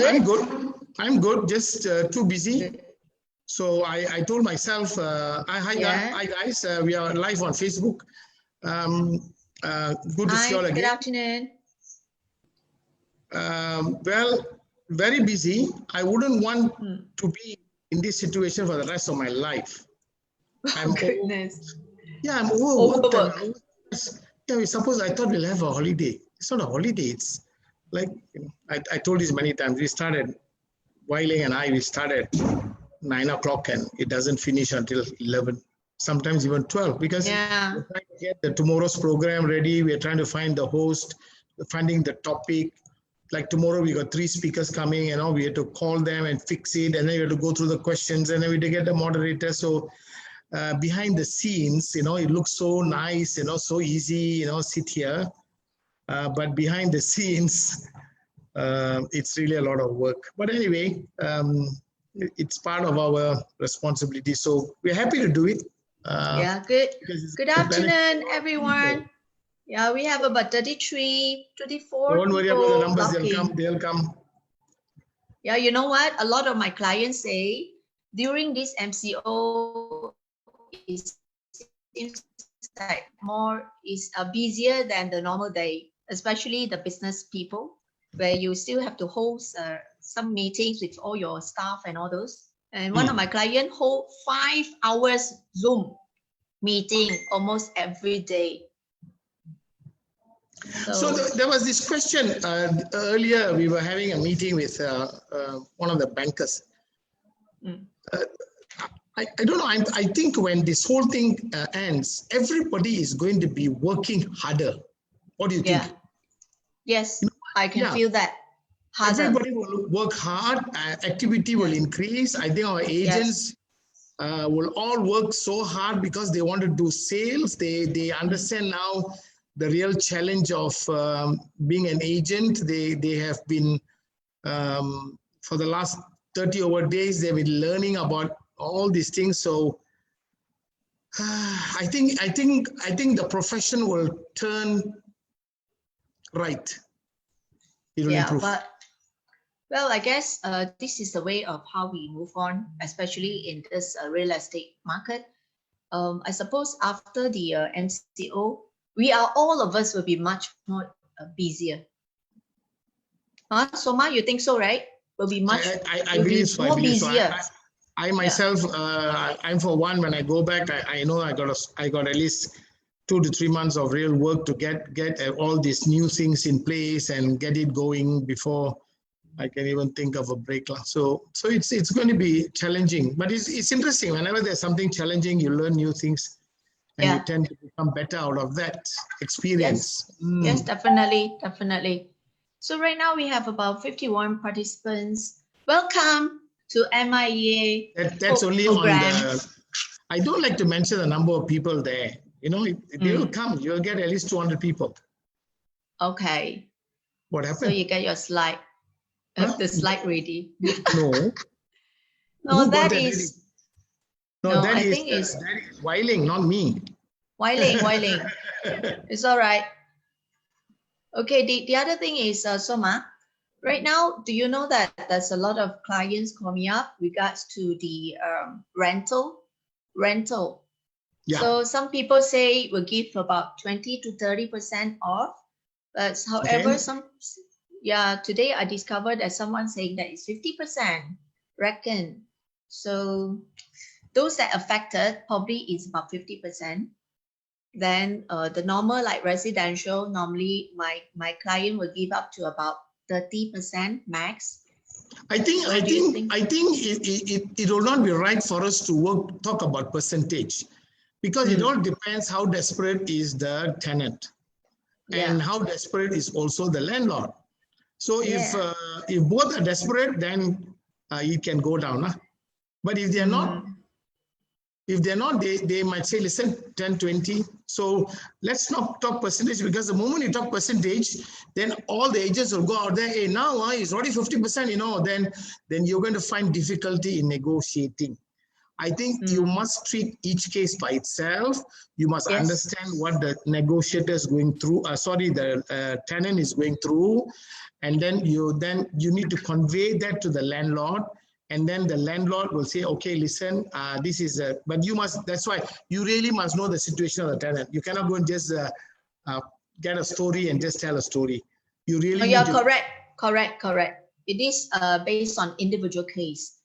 I'm good. I'm good. Just too busy. So I told myself, hi guys, we are live on Facebook. Good to see you all again. Good afternoon. Well, very busy. I wouldn't want to be in this situation for the rest of my life. Oh, goodness. I'm overworked. Yeah, suppose I thought we'll have a holiday. It's not a holiday. It's like, I told this many times. We started, Weiling and I, we started 9 o'clock and it doesn't finish until 11, sometimes even 12, because we're trying to get the tomorrow's program ready. We're trying to find the host, finding the topic. Like tomorrow we got 3 speakers coming, we have to call them and fix it, and then we have to go through the questions, and then we have to get the moderator. So behind the scenes, it looks so nice, so easy, sit here. But behind the scenes, it's really a lot of work. But anyway, it's part of our responsibility. So we're happy to do it. Good afternoon, everyone. Yeah, we have about 33, 24 Don't worry about the numbers, they'll come. Yeah, you know what? A lot of my clients say during this MCO, it seems like is busier than the normal day, especially the business people, where you still have to host some meetings with all your staff and all those. And one of my clients hold 5 hours Zoom meeting almost every day. So there was this question earlier. We were having a meeting with one of the bankers. I don't know. I think when this whole thing ends, everybody is going to be working harder. What do you think? Yes, I can feel that. Harder. Everybody will work hard. Activity will increase. I think our agents will all work so hard because they want to do sales. They understand now the real challenge of being an agent. They have been, for the last 30 over days, they've been learning about all these things. So I think the profession will turn right. It will improve. Well, I guess this is the way of how we move on, especially in this real estate market. I suppose after the MCO, all of us will be much more busier. Soma, you think so, right? Will be much I believe so. More busier. I myself, I'm for one. When I go back, I know I got at least 2 to 3 months of real work to get all these new things in place and get it going before I can even think of a break. So it's going to be challenging, but it's interesting. Whenever there's something challenging, you learn new things, and you tend to become better out of that experience. Yes, definitely. So right now we have about 51 participants. Welcome to MEAS. That's only program. I don't like to mention the number of people there. They will come. You'll get at least 200 people. Okay. What happened? So you get your slide. The slide ready. No. No, that is. No, that is Weiling, not me. Weiling. It's all right. Okay, the other thing is, Soma, right now, do you know that there's a lot of clients coming up regards to the rental? Yeah. So some people say we'll give about 20 to 30% off. But however, today I discovered that someone saying that it's 50% reckon. So those that affected probably is about 50%. Then the normal, like residential, normally my client will give up to about 30% max. I think it will not be right for us to talk about percentage, because it all depends how desperate is the tenant and how desperate is also the landlord. So if both are desperate, then it can go down. But if they're not, they might say, listen, 10, 20. So let's not talk percentage, because the moment you talk percentage, then all the agents will go out there, hey, now it's already 50%, then you're going to find difficulty in negotiating. I think you must treat each case by itself. You must understand what the negotiator is going through. The tenant is going through, and then you need to convey that to the landlord. And then the landlord will say, okay, listen, this is but you must, that's why you really must know the situation of the tenant. You cannot go and just get a story and just tell a story. You really need to... Correct. It is based on individual case.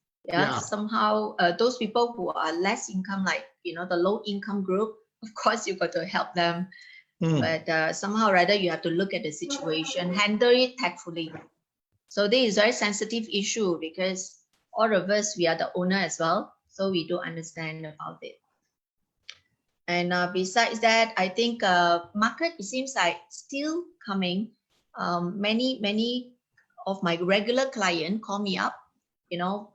Somehow those people who are less income, like, you know, the low income group, of course, you got to help them. But somehow or other, you have to look at the situation, handle it tactfully. So this is a very sensitive issue because all of us, we are the owner as well. So we do understand about it. And besides that, I think market, it seems like still coming. Many of my regular clients call me up, you know,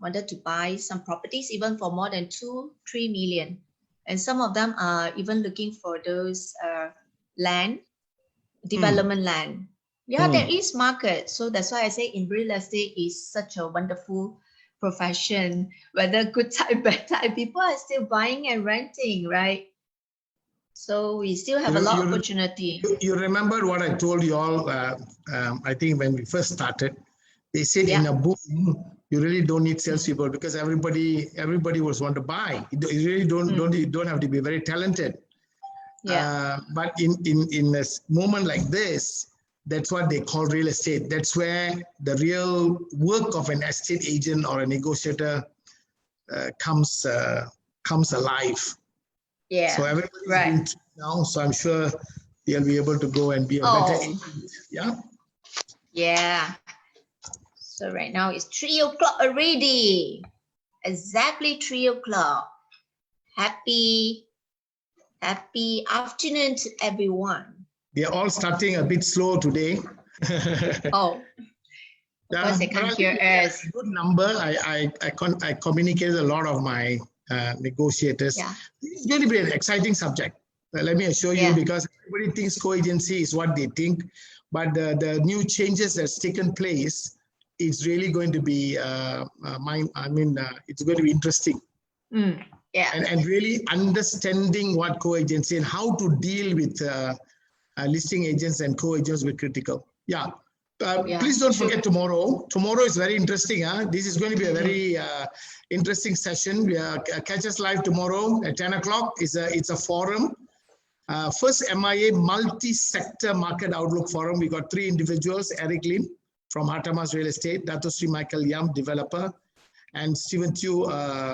wanted to buy some properties, even for more than 2-3 million. And some of them are even looking for those land, development land. There is market. So that's why I say in real estate is such a wonderful profession. Whether good time, bad time, people are still buying and renting, right? So we still have a lot of opportunity. You remember what I told you all, I think when we first started, they said in a boom, you really don't need salespeople because everybody was want to buy. You really don't have to be very talented. But in a moment like this, that's what they call real estate. That's where the real work of an estate agent or a negotiator comes alive. So everybody's doing it now, so I'm sure they'll be able to go and be a better agent. So right now it's 3 o'clock already. Exactly 3 o'clock. Happy afternoon to everyone. They're all starting a bit slow today. Because they can't hear us. Good number. I communicated a lot of my negotiators. It's going to be an exciting subject. Let me assure you, because everybody thinks co-agency is what they think, but the new changes that's taken place, it's really going to be it's going to be interesting. And really understanding what co-agency and how to deal with listing agents and co-agents will be critical. Please don't forget tomorrow. Tomorrow is very interesting. This is going to be a very interesting session. Catch us live tomorrow at 10 o'clock. It's a forum. First MIA Multi-Sector Market Outlook Forum. We got 3 individuals: Eric Lim from Hartamas Real Estate, Dato Sri Michael Yam, developer, and Stephen Tew,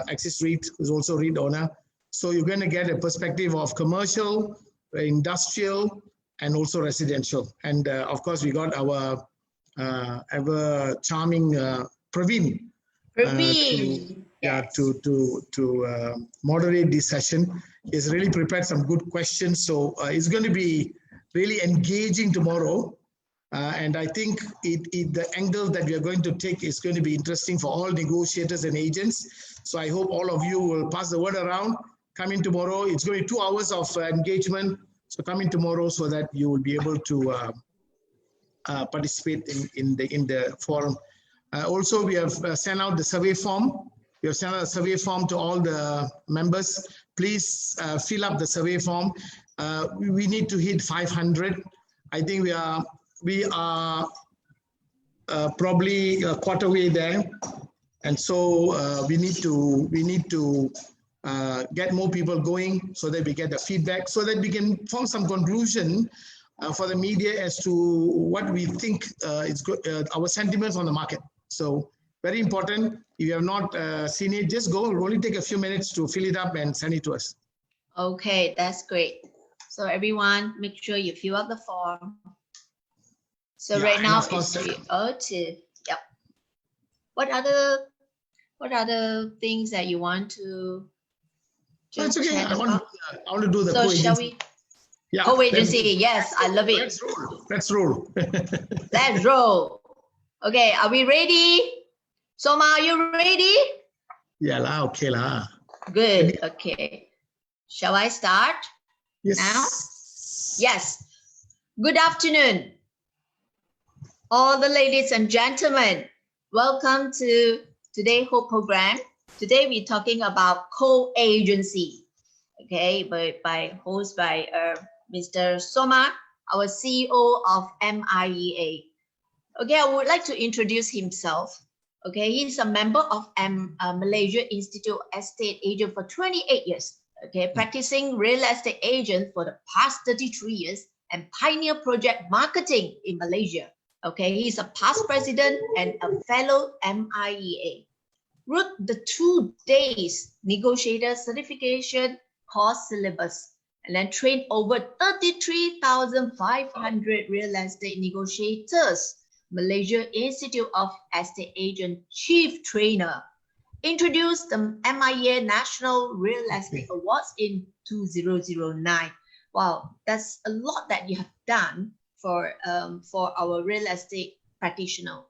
Axis REIT, who's also REIT owner. So you're going to get a perspective of commercial, industrial, and also residential. And of course, we got our ever charming Praveen to moderate this session. He's really prepared some good questions. So it's going to be really engaging tomorrow. And I think the angle that we are going to take is going to be interesting for all negotiators and agents. So I hope all of you will pass the word around. Come in tomorrow. It's going to be 2 hours of engagement. So come in tomorrow so that you will be able to participate in the forum. Also, we have sent out the survey form. We have sent out a survey form to all the members. Please fill up the survey form. We need to hit 500. I think we are probably a quarter way there, and so we need to get more people going so that we get the feedback, so that we can form some conclusion for the media as to what we think is good, our sentiments on the market. So very important. If you have not seen it, just go. It'll only take a few minutes to fill it up and send it to us. Okay, that's great. So everyone, make sure you fill out the form. So right now it's 3:02. Yep. What other things that you want to? That's okay. I want to do the co-agency. Shall we? Co-agency. Yes, I love it. Let's roll. Let's roll. Okay, are we ready? Soma, are you ready? Yeah, okay lah. Good. Okay. Shall I start? Yes. Now? Yes. Good afternoon, all the ladies and gentlemen. Welcome to today's whole program. Today we're talking about co-agency, okay, hosted by Mr. Soma, our CEO of MEA. Okay, I would like to introduce himself. Okay, he's a member of Malaysia Institute Estate Agent for 28 years. Okay, practicing real estate agent for the past 33 years and pioneer project marketing in Malaysia. Okay, he's a past president and a fellow MEA. Wrote the 2 days negotiator certification course syllabus and then trained over 33,500 real estate negotiators. Malaysia Institute of Estate Agent Chief Trainer. Introduced the MEA National Real Estate Awards in 2009. Wow, that's a lot that you have done for our real estate practitioner.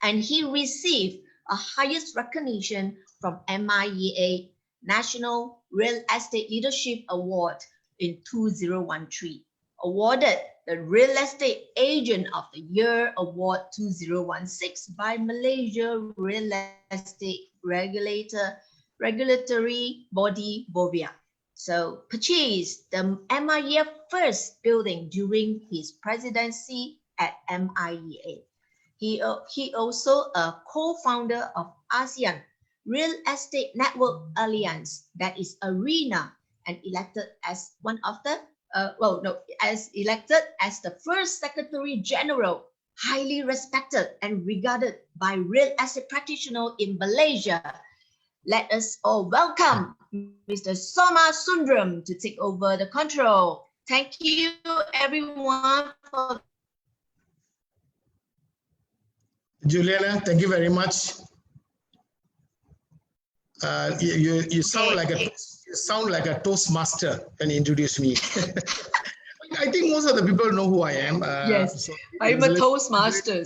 And he received a highest recognition from MEA National Real Estate Leadership Award in 2013. Awarded the Real Estate Agent of the Year Award 2016 by Malaysia Real Estate Regulatory Body BOVIA. So purchased the MEA first building during his presidency at MEA. He also a co-founder of ASEAN Real Estate Network Alliance, that is ARENA, and elected as one of the elected as the first Secretary General, highly respected and regarded by real estate practitioners in Malaysia. Let us all welcome Mr. Soma Sundram to take over the control. Thank you, everyone. Juliana, thank you very much. You sound like a Toastmaster when you introduce me. I think most of the people know who I am. Yes, so I'm a Toastmaster.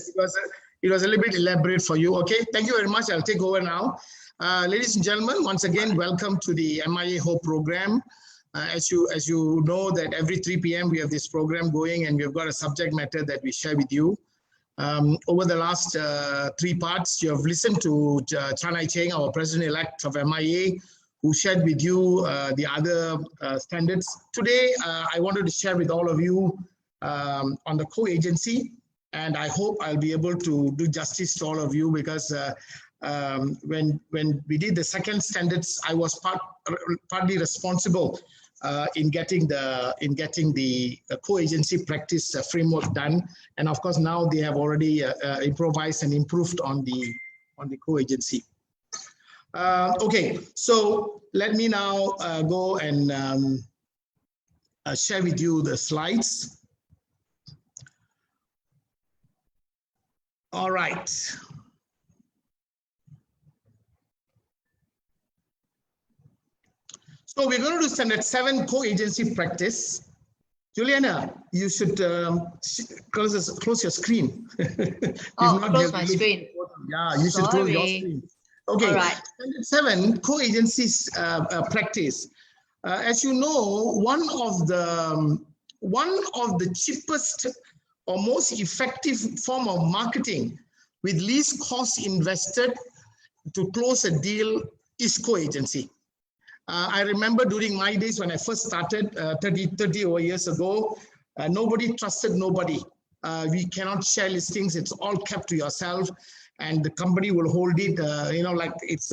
It was a little bit elaborate for you. Okay, thank you very much. I'll take over now. Ladies and gentlemen, once again, welcome to the MEA Hope program. As you know that every 3 p.m. we have this program going and we've got a subject matter that we share with you. Over the last 3 parts, you have listened to Chanai Cheng, our president-elect of MEA, who shared with you the other standards. Today, I wanted to share with all of you on the co-agency, and I hope I'll be able to do justice to all of you because when we did the second standards, I was partly responsible in getting the co-agency practice framework done, and of course now they have already improvised and improved on the co-agency. Okay, so let me now go and share with you the slides. All right. So we're going to do standard 7 co-agency practice. Juliana, you should close your screen. Close my screen. Yeah, you should close your screen. Okay, right. Standard 7 co-agency practice. As you know, one of the cheapest or most effective form of marketing with least cost invested to close a deal is co-agency. I remember during my days when I first started 30 over years ago, nobody trusted nobody. We cannot share listings. It's all kept to yourself, and the company will hold it, like it's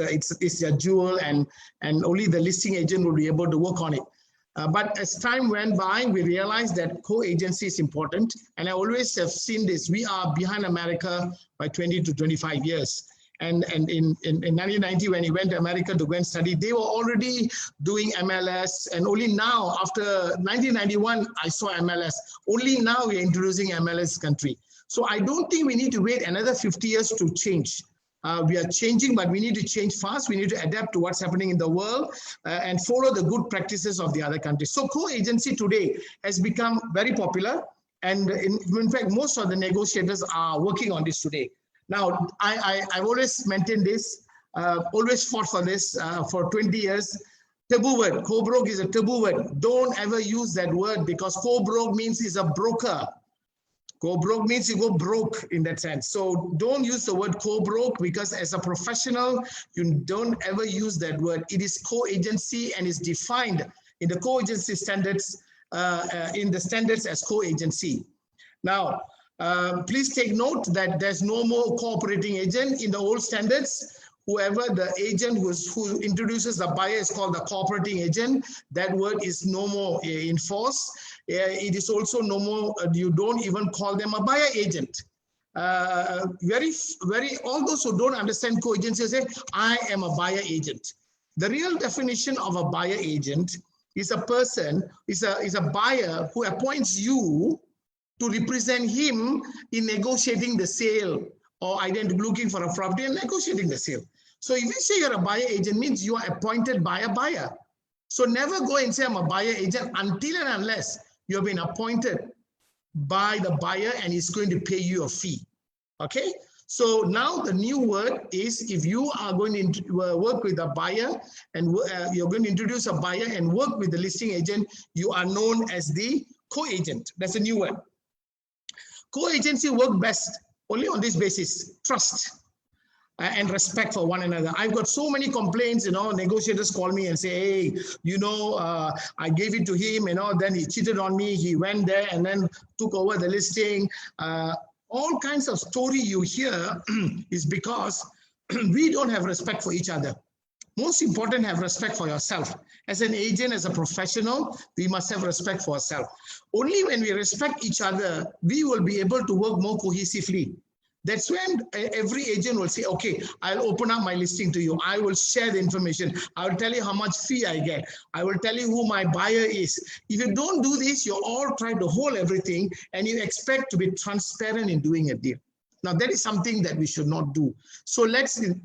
a jewel, and only the listing agent will be able to work on it. But as time went by, we realized that co-agency is important. And I always have seen this. We are behind America by 20 to 25 years. And in 1990, when he went to America to go and study, they were already doing MLS. And only now, after 1991, I saw MLS. Only now we're introducing MLS country. So I don't think we need to wait another 50 years to change. We are changing, but we need to change fast. We need to adapt to what's happening in the world and follow the good practices of the other countries. So co-agency today has become very popular. And in fact, most of the negotiators are working on this today. Now, I've always maintained this, always fought for this for 20 years. Taboo word, co-broke is a taboo word. Don't ever use that word because co-broke means he's a broker. Go broke means you go broke in that sense. So don't use the word co-broke, because as a professional, you don't ever use that word. It is co-agency and is defined in the co-agency standards, in the standards as co-agency. Now, please take note that there's no more cooperating agent in the old standards. Whoever the agent who introduces the buyer is called the cooperating agent. That word is no more in force. It is also no more, you don't even call them a buyer agent. All those who don't understand co-agency say, I am a buyer agent. The real definition of a buyer agent is a person, is a buyer who appoints you to represent him in negotiating the sale, or looking for a property and negotiating the sale. So if you say you're a buyer agent, means you are appointed by a buyer. So never go and say I'm a buyer agent until and unless you have been appointed by the buyer and he's going to pay you a fee. Okay? So now the new word is, if you are going to work with a buyer and you're going to introduce a buyer and work with the listing agent, you are known as the co-agent. That's a new word. Co-agency work best only on this basis: trust and respect for one another. I've got so many complaints, negotiators call me and say, hey, I gave it to him, then he cheated on me, he went there and then took over the listing. All kinds of story you hear is because we don't have respect for each other. Most important, have respect for yourself. As an agent, as a professional, we must have respect for ourselves. Only when we respect each other, we will be able to work more cohesively. That's when every agent will say, okay, I'll open up my listing to you. I will share the information. I will tell you how much fee I get. I will tell you who my buyer is. If you don't do this, you all try to hold everything and you expect to be transparent in doing a deal. Now, that is something that we should not do. So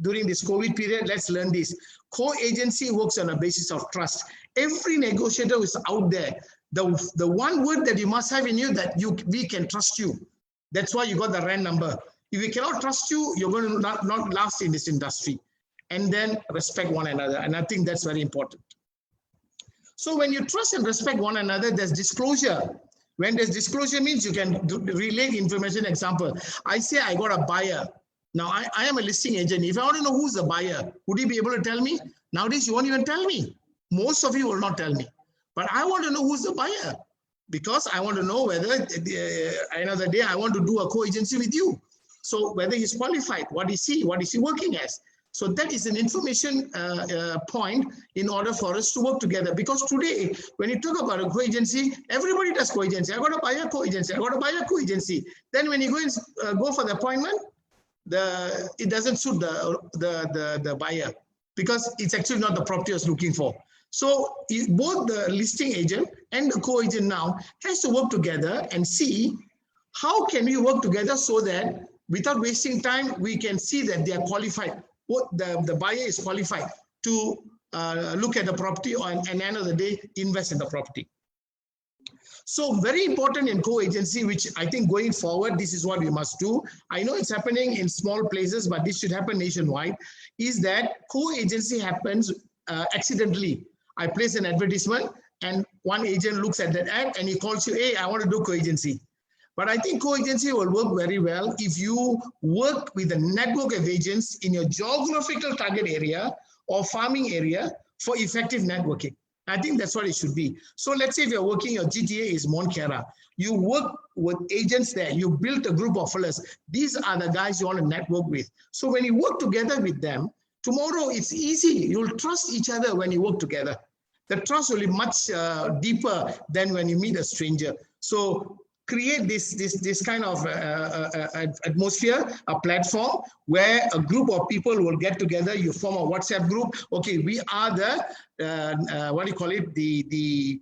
during this COVID period, let's learn this. Co-agency works on a basis of trust. Every negotiator who is out there, the one word that you must have in you, that we can trust you. That's why you got the RAN number. If we cannot trust you, you're going to not last in this industry. And then respect one another. And I think that's very important. So when you trust and respect one another, there's disclosure. When there's disclosure means you can relay information. Example, I say I got a buyer. Now I am a listing agent. If I want to know who's the buyer, would you be able to tell me? Nowadays, you won't even tell me. Most of you will not tell me. But I want to know who's the buyer, because I want to know whether another day I want to do a co-agency with you. So whether he's qualified, what is he working as? So that is an information point in order for us to work together. Because today, when you talk about a co-agency, everybody does co-agency. I got to buy a co-agency. I got to buy a co-agency. Then when you go for the appointment, it doesn't suit the buyer, because it's actually not the property I was looking for. So both the listing agent and the co-agent now has to work together and see how can we work together so that without wasting time, we can see that they are qualified. The buyer is qualified to look at the property and at the end of the day, invest in the property. So very important in co-agency, which I think going forward, this is what we must do. I know it's happening in small places, but this should happen nationwide, is that co-agency happens accidentally. I place an advertisement and one agent looks at that ad and he calls you, hey, I want to do co-agency. But I think co-agency will work very well if you work with a network of agents in your geographical target area or farming area for effective networking. I think that's what it should be. So let's say if you're working, your GTA is Monkera. You work with agents there. You build a group of fellas. These are the guys you want to network with. So when you work together with them, tomorrow it's easy. You'll trust each other when you work together. The trust will be much deeper than when you meet a stranger. So create this kind of atmosphere, a platform where a group of people will get together. You form a WhatsApp group. Okay, we are the the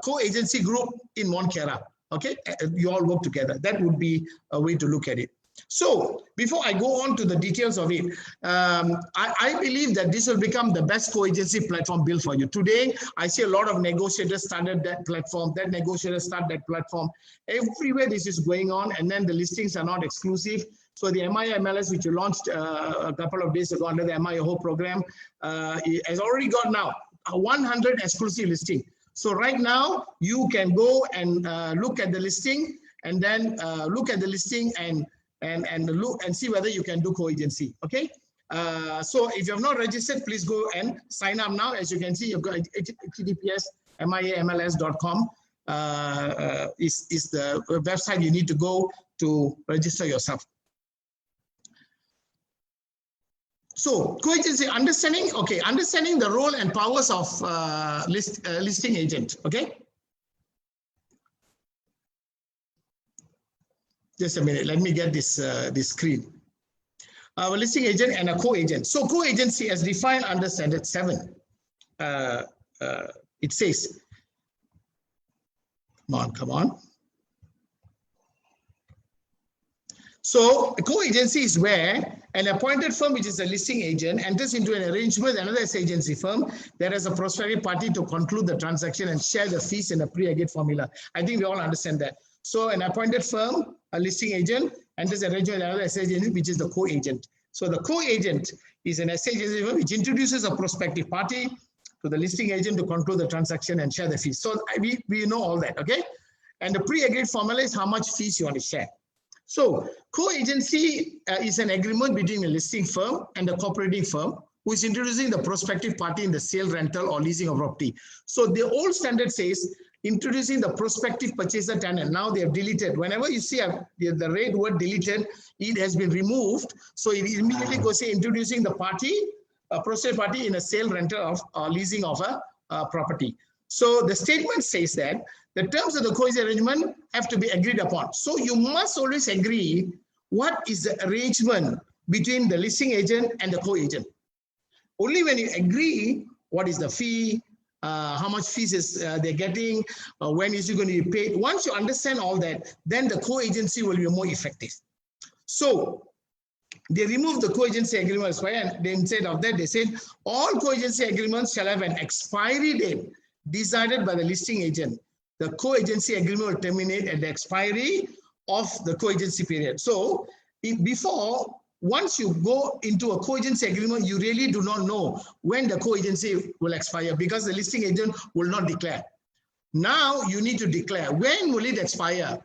co-agency group in Monkera. Okay, you all work together. That would be a way to look at it. So before I go on to the details of it, I believe that this will become the best co-agency platform built for you. Today, I see a lot of negotiators started that platform, that negotiator start that platform. Everywhere this is going on, and then the listings are not exclusive. So the MIA MLS, which you launched a couple of days ago under the MIA Ho program, has already got now 100 exclusive listing. So right now, you can go and look at the listing. and then look at the listing and look and see whether you can do co-agency. Okay. So if you have not registered, please go and sign up now. As you can see, you've got https miamls.com is the website you need to go to register yourself. So co-agency, understanding the role and powers of listing agent. Okay. Just a minute, let me get this screen. A listing agent and a co-agent. So co-agency as defined under Standard 7. It says, come on. So a co-agency is where an appointed firm, which is a listing agent, enters into an arrangement with another agency firm that has a prospective party to conclude the transaction and share the fees in a pre-agreed formula. I think we all understand that. So an appointed firm, a listing agent, enters an arrangement with another agent, which is the co-agent. So the co-agent is an agency firm which introduces a prospective party to the listing agent to conclude the transaction and share the fees. So we know all that, okay? And the pre-agreed formula is how much fees you want to share. So co-agency is an agreement between a listing firm and a cooperating firm who is introducing the prospective party in the sale, rental, or leasing of property. So the old standard says introducing the prospective purchaser tenant. Now they have deleted. Whenever you see the red word deleted, it has been removed. So it immediately goes say introducing the party, a prospective party in a sale, rental, of or leasing of a property. So the statement says that the terms of the co-agency arrangement have to be agreed upon. So you must always agree what is the arrangement between the listing agent and the co-agent. Only when you agree what is the fee, how much fees is they're getting, when is it going to be paid. Once you understand all that, then the co-agency will be more effective. So they removed the co-agency agreement, and instead of that, they said all co-agency agreements shall have an expiry date decided by the listing agent. The co-agency agreement will terminate at the expiry of the co-agency period. So once you go into a co-agency agreement, you really do not know when the co-agency will expire because the listing agent will not declare. Now you need to declare when will it expire,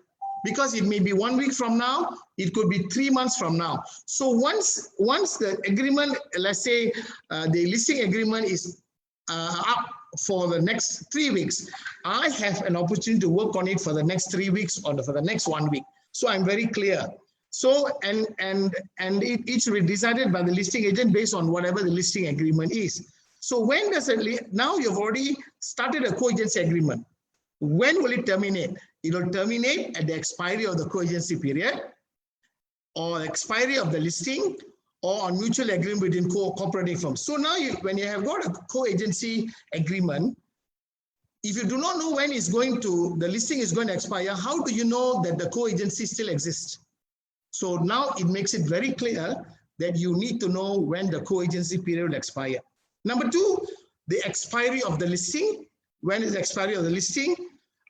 because it may be 1 week from now, it could be 3 months from now. So once the agreement, let's say the listing agreement is up for the next 3 weeks, I have an opportunity to work on it for the next 3 weeks or for the next 1 week. So I'm very clear. So and it should be decided by the listing agent based on whatever the listing agreement is. So when does it, now you've already started a co-agency agreement. When will it terminate? It will terminate at the expiry of the co-agency period, or expiry of the listing, or on mutual agreement between cooperating firms. So now when you have got a co-agency agreement, if you do not know when the listing is going to expire, how do you know that the co-agency still exists? So now it makes it very clear that you need to know when the co-agency period will expire. Number two, the expiry of the listing. When is the expiry of the listing?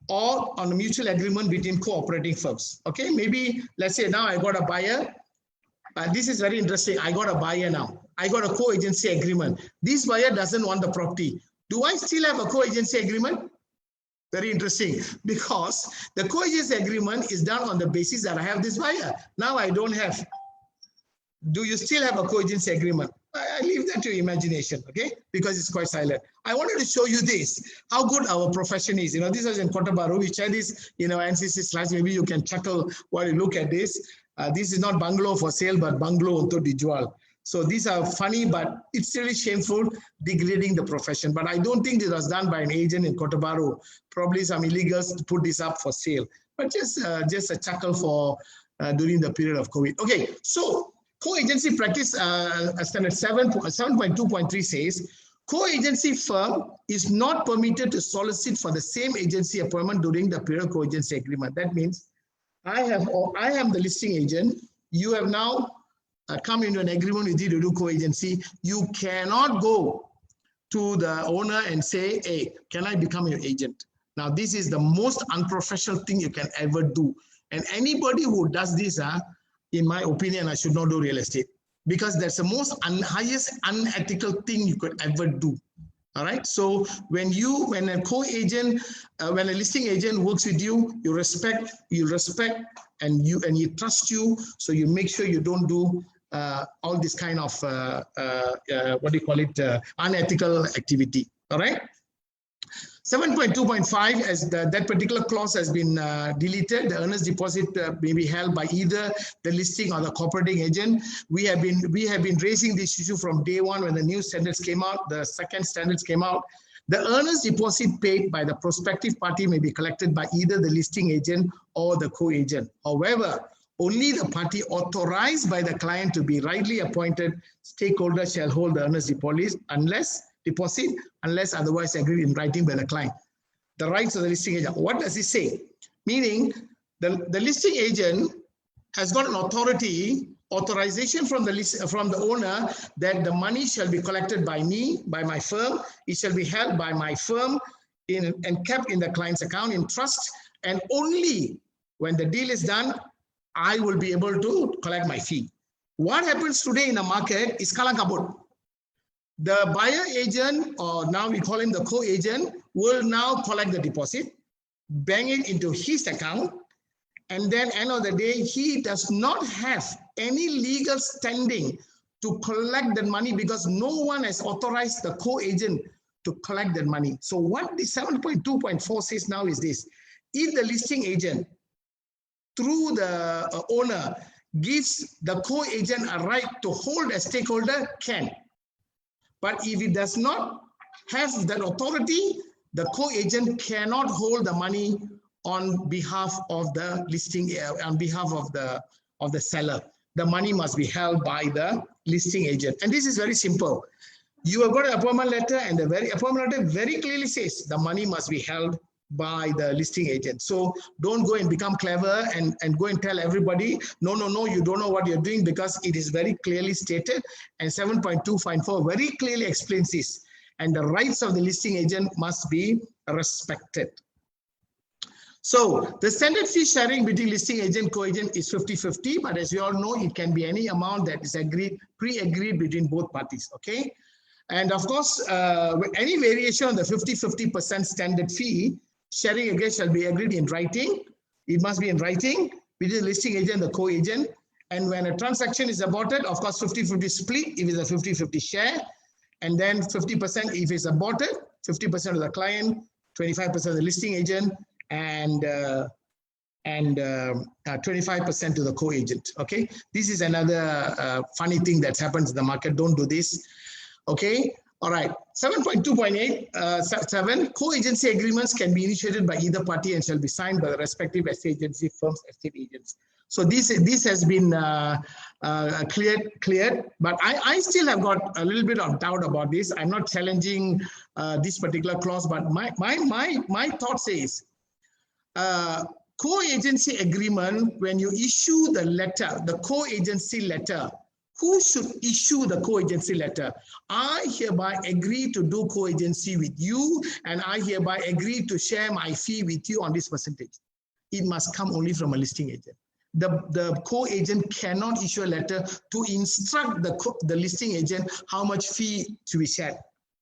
Or on a mutual agreement between cooperating firms. Okay, maybe let's say now I got a buyer. This is very interesting. I got a buyer now. I got a co-agency agreement. This buyer doesn't want the property. Do I still have a co-agency agreement? Very interesting, because the co-agency agreement is done on the basis that I have this buyer. Now I don't have. Do you still have a co-agency agreement? I leave that to imagination, okay? Because it's quite silent. I wanted to show you this, how good our profession is. This was in Kota Bharu. We share this, NCC slides. Maybe you can chuckle while you look at this. This is not bungalow for sale, but bungalow untuk dijual. So these are funny, but it's really shameful, degrading the profession. But I don't think this was done by an agent in Kota Bharu. Probably some illegals to put this up for sale. But just a chuckle for during the period of COVID. Okay, so co-agency practice standard 7.2.3 says, co-agency firm is not permitted to solicit for the same agency appointment during the period of co-agency agreement. That means I am the listing agent. You have now come into an agreement with you to do co-agency. You cannot go to the owner and say, hey, can I become your agent? Now, this is the most unprofessional thing you can ever do. And anybody who does this, in my opinion, I should not do real estate, because that's the highest unethical thing you could ever do. All right. So when a co-agent, when a listing agent works with you, you respect, and you trust you. So you make sure you don't do all this kind of what do you call it, unethical activity. All right. 7.2.5, as that particular clause has been deleted, the earnest deposit may be held by either the listing or the cooperating agent. We have been raising this issue from day one when the new standards came out, the second standards came out. The earnest deposit paid by the prospective party may be collected by either the listing agent or the co-agent. However, only the party authorized by the client to be rightly appointed stakeholder shall hold the earnest deposit unless otherwise agreed in writing by the client. The rights of the listing agent. What does it say? Meaning the listing agent has got an authorization from the owner that the money shall be collected by me, by my firm. It shall be held by my firm and kept in the client's account in trust. And only when the deal is done, I will be able to collect my fee. What happens today in the market is kalang kabut. The buyer agent, or now we call him the co-agent, will now collect the deposit, bang it into his account, and then end of the day, he does not have any legal standing to collect that money because no one has authorized the co-agent to collect that money. So what the 7.2.4 says now is this: if the listing agent, through the owner, gives the co-agent a right to hold a stakeholder, can. But if it does not have that authority, the co-agent cannot hold the money on behalf of the listing, on behalf of the seller. The money must be held by the listing agent. And this is very simple. You have got an appointment letter, and the appointment letter very clearly says the money must be held by the listing agent. So don't go and become clever and go and tell everybody, no, you don't know what you're doing, because it is very clearly stated, and 7.254 very clearly explains this. And the rights of the listing agent must be respected. So the standard fee sharing between listing agent, co-agent is 50-50, but as you all know, it can be any amount that is pre-agreed between both parties, okay? And of course, any variation on the 50-50% standard fee sharing again shall be agreed in writing. It must be in writing between the listing agent and the co-agent. And when a transaction is aborted, of course, 50-50 split if it's a 50-50 share. And then 50% if it's aborted, 50% of the client, 25% of the listing agent, and 25% to the co-agent. Okay, this is another funny thing that happens in the market. Don't do this. Okay. All right. 7.2.8, co-agency agreements can be initiated by either party and shall be signed by the respective estate agency firms, estate agents. So this has been cleared, but I still have got a little bit of doubt about this. I'm not challenging this particular clause, but my thought says, co-agency agreement, when you issue the letter, the co-agency letter, who should issue the co-agency letter? I hereby agree to do co-agency with you, and I hereby agree to share my fee with you on this percentage. It must come only from a listing agent. The co-agent cannot issue a letter to instruct the listing agent how much fee to be shared,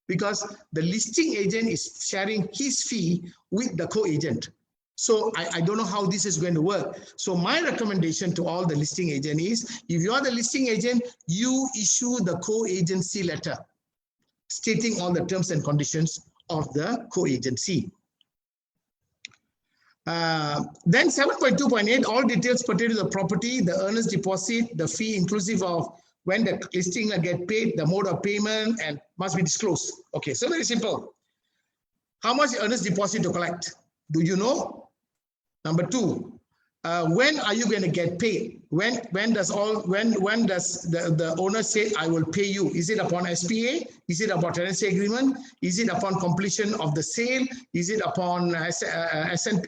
because the listing agent is sharing his fee with the co-agent. So I don't know how this is going to work. So my recommendation to all the listing agent is, if you are the listing agent, you issue the co-agency letter stating all the terms and conditions of the co-agency. Then 7.2.8, all details pertaining to the property, the earnest deposit, the fee inclusive of when the listing will get paid, the mode of payment, and must be disclosed. Okay, so very simple. How much earnest deposit to collect? Do you know? Number two, when are you going to get paid? When does the owner say, I will pay you? Is it upon SPA? Is it upon tenancy agreement? Is it upon completion of the sale? Is it upon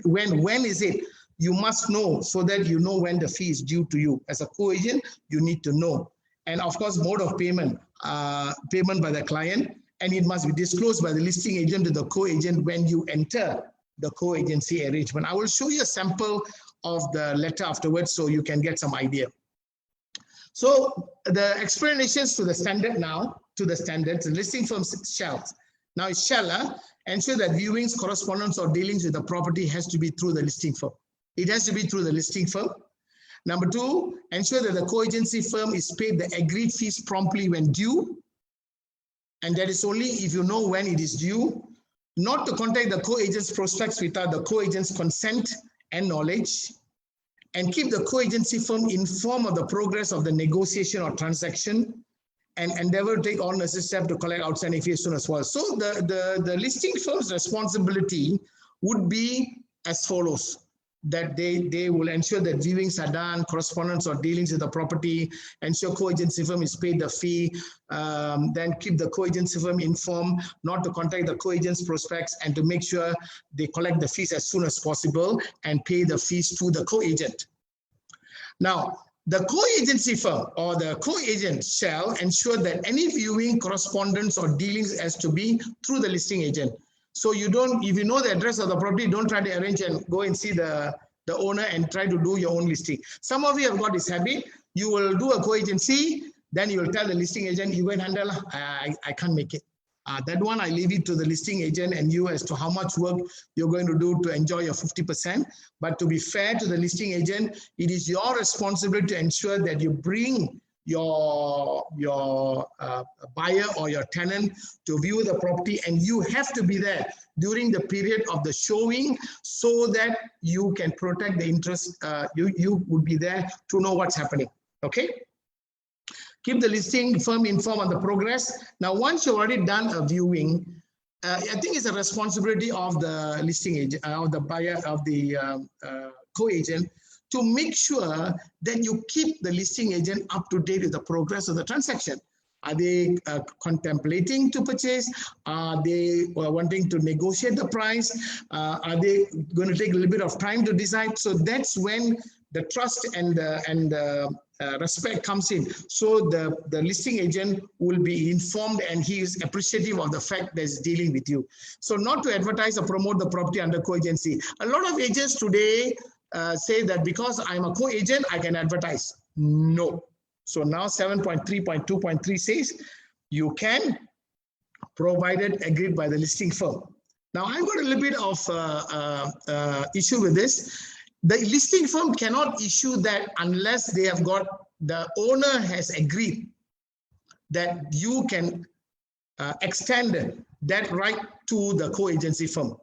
when is it? You must know, so that you know when the fee is due to you. As a co-agent, you need to know. And of course, mode of payment, payment by the client, and it must be disclosed by the listing agent to the co-agent when you enter the co-agency arrangement. I will show you a sample of the letter afterwards so you can get some idea. So the explanations to the standard now, to the standards, the listing firms shall Now it shall ensure that viewings, correspondence, or dealings with the property has to be through the listing firm. It has to be through the listing firm. Number 2, ensure that the co-agency firm is paid the agreed fees promptly when due. And that is only if you know when it is due. Not to contact the co-agent's prospects without the co-agent's consent and knowledge. And keep the co-agency firm informed of the progress of the negotiation or transaction. And endeavor to take all necessary steps to collect outstanding fees as soon as possible. So the listing firm's responsibility would be as follows. That they will ensure that viewings are done, correspondence or dealings with the property, ensure co-agency firm is paid the fee, then keep the co-agency firm informed, not to contact the co-agent's prospects, and to make sure they collect the fees as soon as possible and pay the fees to the co-agent. Now, the co-agency firm or the co-agent shall ensure that any viewing, correspondence or dealings has to be through the listing agent. So you don't, if you know the address of the property, don't try to arrange and go and see the owner and try to do your own listing. Some of you have got this habit. You will do a co-agency, then you will tell the listing agent, you went handle, I can't make it. That one, I leave it to the listing agent and you as to how much work you're going to do to enjoy your 50%. But to be fair to the listing agent, it is your responsibility to ensure that you bring your buyer or your tenant to view the property, and you have to be there during the period of the showing so that you can protect the interest. You would be there to know what's happening. Okay. Keep the listing firm informed on the progress. Now, once you've already done a viewing, I think it's a responsibility of the listing agent, of the buyer, of the co-agent, to make sure that you keep the listing agent up to date with the progress of the transaction. Are they contemplating to purchase? Are they wanting to negotiate the price? Are they going to take a little bit of time to decide? So that's when the trust and respect comes in. So the listing agent will be informed and he is appreciative of the fact that he's dealing with you. So not to advertise or promote the property under co-agency. A lot of agents today say that because I'm a co-agent, I can advertise. No. So now 7.3.2.3 says you can, provided agreed by the listing firm. Now I've got a little bit of issue with this. The listing firm cannot issue that unless they have got, the owner has agreed that you can extend that right to the co-agency firm.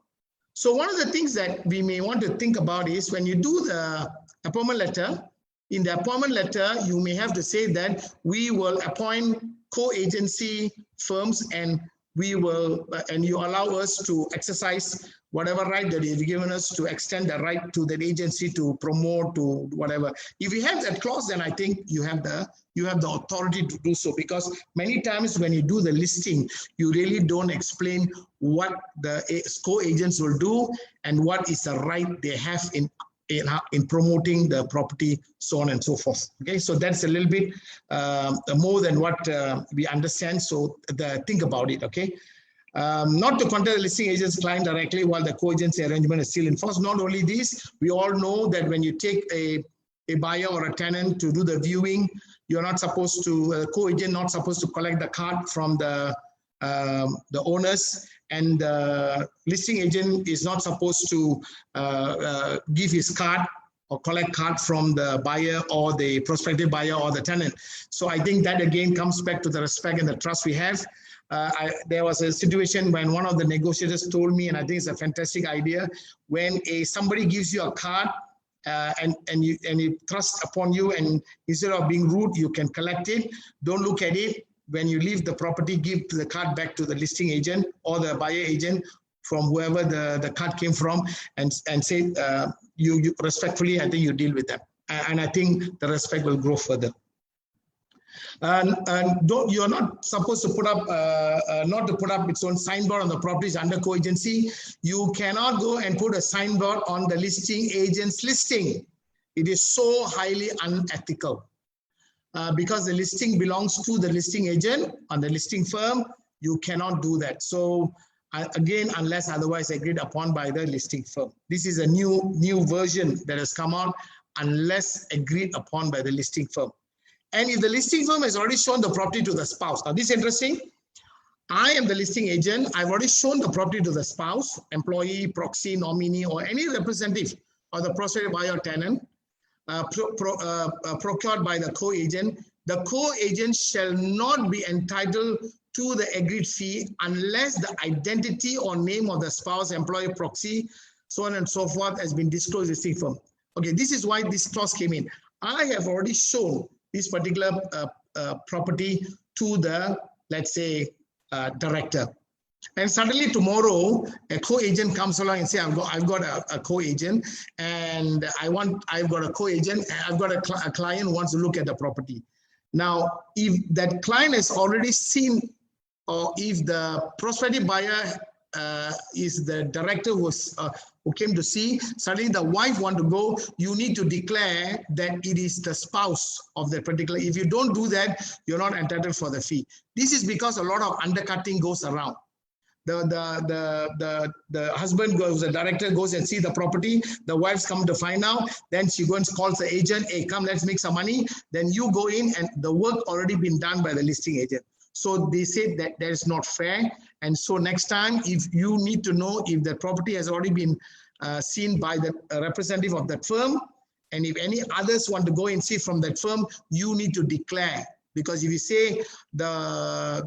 So one of the things that we may want to think about is when you do the appointment letter, in the appointment letter, you may have to say that we will appoint co-agency firms and we will, and you allow us to exercise whatever right that you've given us to extend the right to that agency to promote, to whatever. If you have that clause, then I think you have the authority to do so, because many times when you do the listing, you really don't explain what the co-agents will do and what is the right they have in promoting the property, so on and so forth. Okay, so that's a little bit more than what we understand. So think about it. Okay. Not to contact the listing agent's client directly while the co-agency arrangement is still in force. Not only this, we all know that when you take a buyer or a tenant to do the viewing, you're not supposed to, co-agent not supposed to collect the card from the owners, and the listing agent is not supposed to give his card or collect card from the buyer or the prospective buyer or the tenant. So I think that again comes back to the respect and the trust we have. There was a situation when one of the negotiators told me, and I think it's a fantastic idea, when somebody gives you a card and you trust upon you, and instead of being rude, you can collect it. Don't look at it. When you leave the property, give the card back to the listing agent or the buyer agent from whoever the card came from, and say, you respectfully, I think you deal with them. And I think the respect will grow further. And you're not supposed to put up, not to put up its own signboard on the properties under co-agency. You cannot go and put a signboard on the listing agent's listing. It is so highly unethical. Because the listing belongs to the listing agent and the listing firm, you cannot do that. So again, unless otherwise agreed upon by the listing firm. This is a new version that has come out, unless agreed upon by the listing firm. And if the listing firm has already shown the property to the spouse, now this is interesting. I am the listing agent. I've already shown the property to the spouse, employee, proxy, nominee, or any representative of the prospective buyer or tenant, procured by the co-agent. The co-agent shall not be entitled to the agreed fee unless the identity or name of the spouse, employee, proxy, so on and so forth has been disclosed to the firm. Okay, this is why this clause came in. I have already shown this particular property to the, let's say, director. And suddenly tomorrow, a co-agent comes along and say, I've got a co-agent, and I've got a co-agent, and I've got a client who wants to look at the property. Now, if that client has already seen, or if the prospective buyer is the director who came to see, suddenly the wife want to go, you need to declare that it is the spouse of that particular. If you don't do that, you're not entitled for the fee. This is because a lot of undercutting goes around. The husband goes, the director goes and see the property, the wife's come to find out, then she goes and calls the agent, hey, come, let's make some money. Then you go in and the work already been done by the listing agent. So they say that that is not fair. And so next time, if you need to know if the property has already been seen by the representative of that firm, and if any others want to go and see from that firm, you need to declare. Because if you say the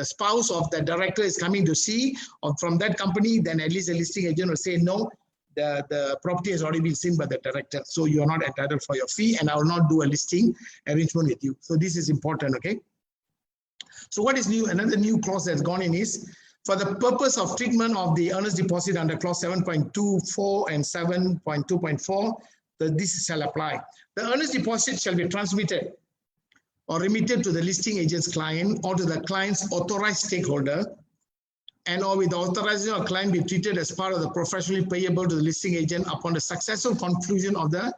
spouse of the director is coming to see or from that company, then at least the listing agent will say, no, the property has already been seen by the director. So you are not entitled for your fee, and I will not do a listing arrangement with you. So this is important, okay? So what is new? Another new clause that's gone in is, for the purpose of treatment of the earnest deposit under clause 7.24 and 7.2.4, this shall apply. The earnest deposit shall be transmitted or remitted to the listing agent's client or to the client's authorized stakeholder, and or with the authorization of client be treated as part of the professionally payable to the listing agent upon the successful conclusion of the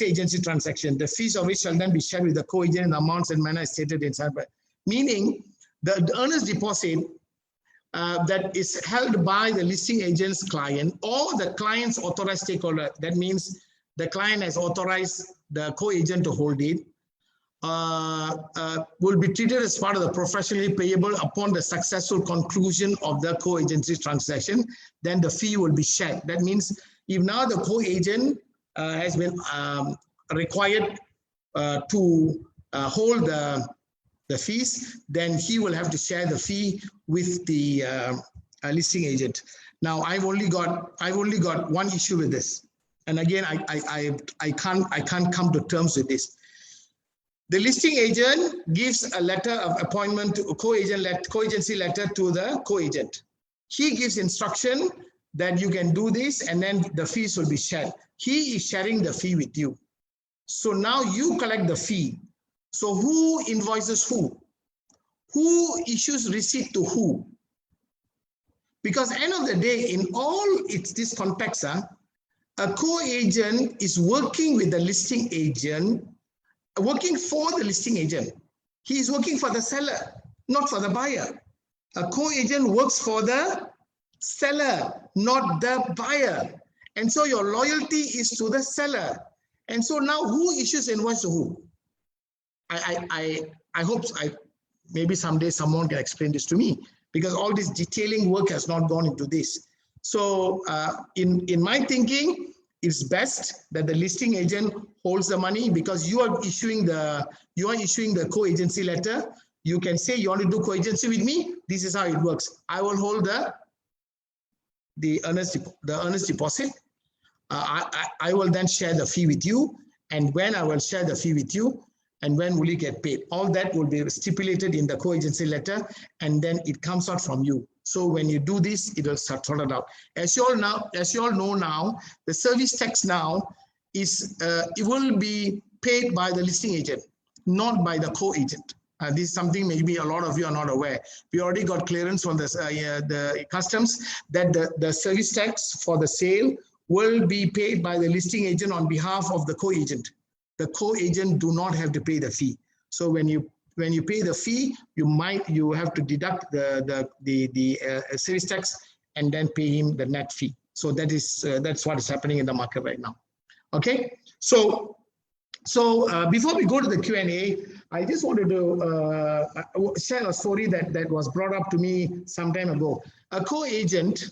agency transaction. The fees of which shall then be shared with the co-agent in the amounts and manner stated inside. Meaning, the earnest deposit that is held by the listing agent's client or the client's authorized stakeholder, that means the client has authorized the co-agent to hold it, will be treated as part of the professionally payable upon the successful conclusion of the co-agency transaction. Then the fee will be shared. That means if now the co-agent has been required to hold the fees, then he will have to share the fee with the listing agent. Now, I've only got one issue with this, and again, I can't come to terms with this. The listing agent gives a letter of appointment to co-agency letter to the co-agent. He gives instruction that you can do this, and then the fees will be shared. He is sharing the fee with you. So now you collect the fee. So who invoices who? Who issues receipt to who? Because end of the day, in all this context, a co-agent is working with the listing agent, working for the listing agent. He is working for the seller, not for the buyer. A co-agent works for the seller, not the buyer. And so your loyalty is to the seller. And so now who issues invoice to who? I hope maybe someday someone can explain this to me, because all this detailing work has not gone into this. So in my thinking, it's best that the listing agent holds the money, because you are issuing the co-agency letter. You can say you want to do co-agency with me. This is how it works. I will hold the earnest deposit. I will then share the fee with you, and when I will share the fee with you, and when will you get paid? All that will be stipulated in the co-agency letter, and then it comes out from you. So when you do this, it will start sorted out. As you all know now, the service tax now is it will be paid by the listing agent, not by the co-agent. This is something maybe a lot of you are not aware. We already got clearance from the customs that the service tax for the sale will be paid by the listing agent on behalf of the co-agent. The co-agent do not have to pay the fee. So when you pay the fee, you have to deduct the service tax and then pay him the net fee. So that's what is happening in the market right now. Okay. So before we go to the Q&A, I just wanted to share a story that was brought up to me some time ago. A co-agent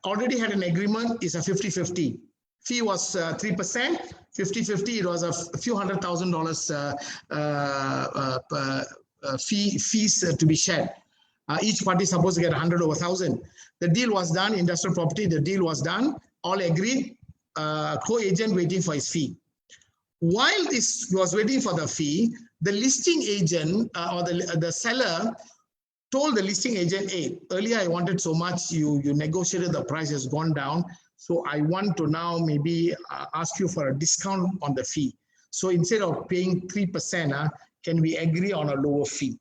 already had an agreement, is a 50-50. Fee was 3%, 50-50, it was a few $100,000 fees to be shared. Each party is supposed to get 100 over 1,000. The deal was done, industrial property, the deal was done, all agreed, co-agent waiting for his fee. While this was waiting for the fee, the listing agent or the seller told the listing agent, hey, earlier I wanted so much, you negotiated, the price has gone down, so I want to now maybe ask you for a discount on the fee. So instead of paying 3%, can we agree on a lower fee?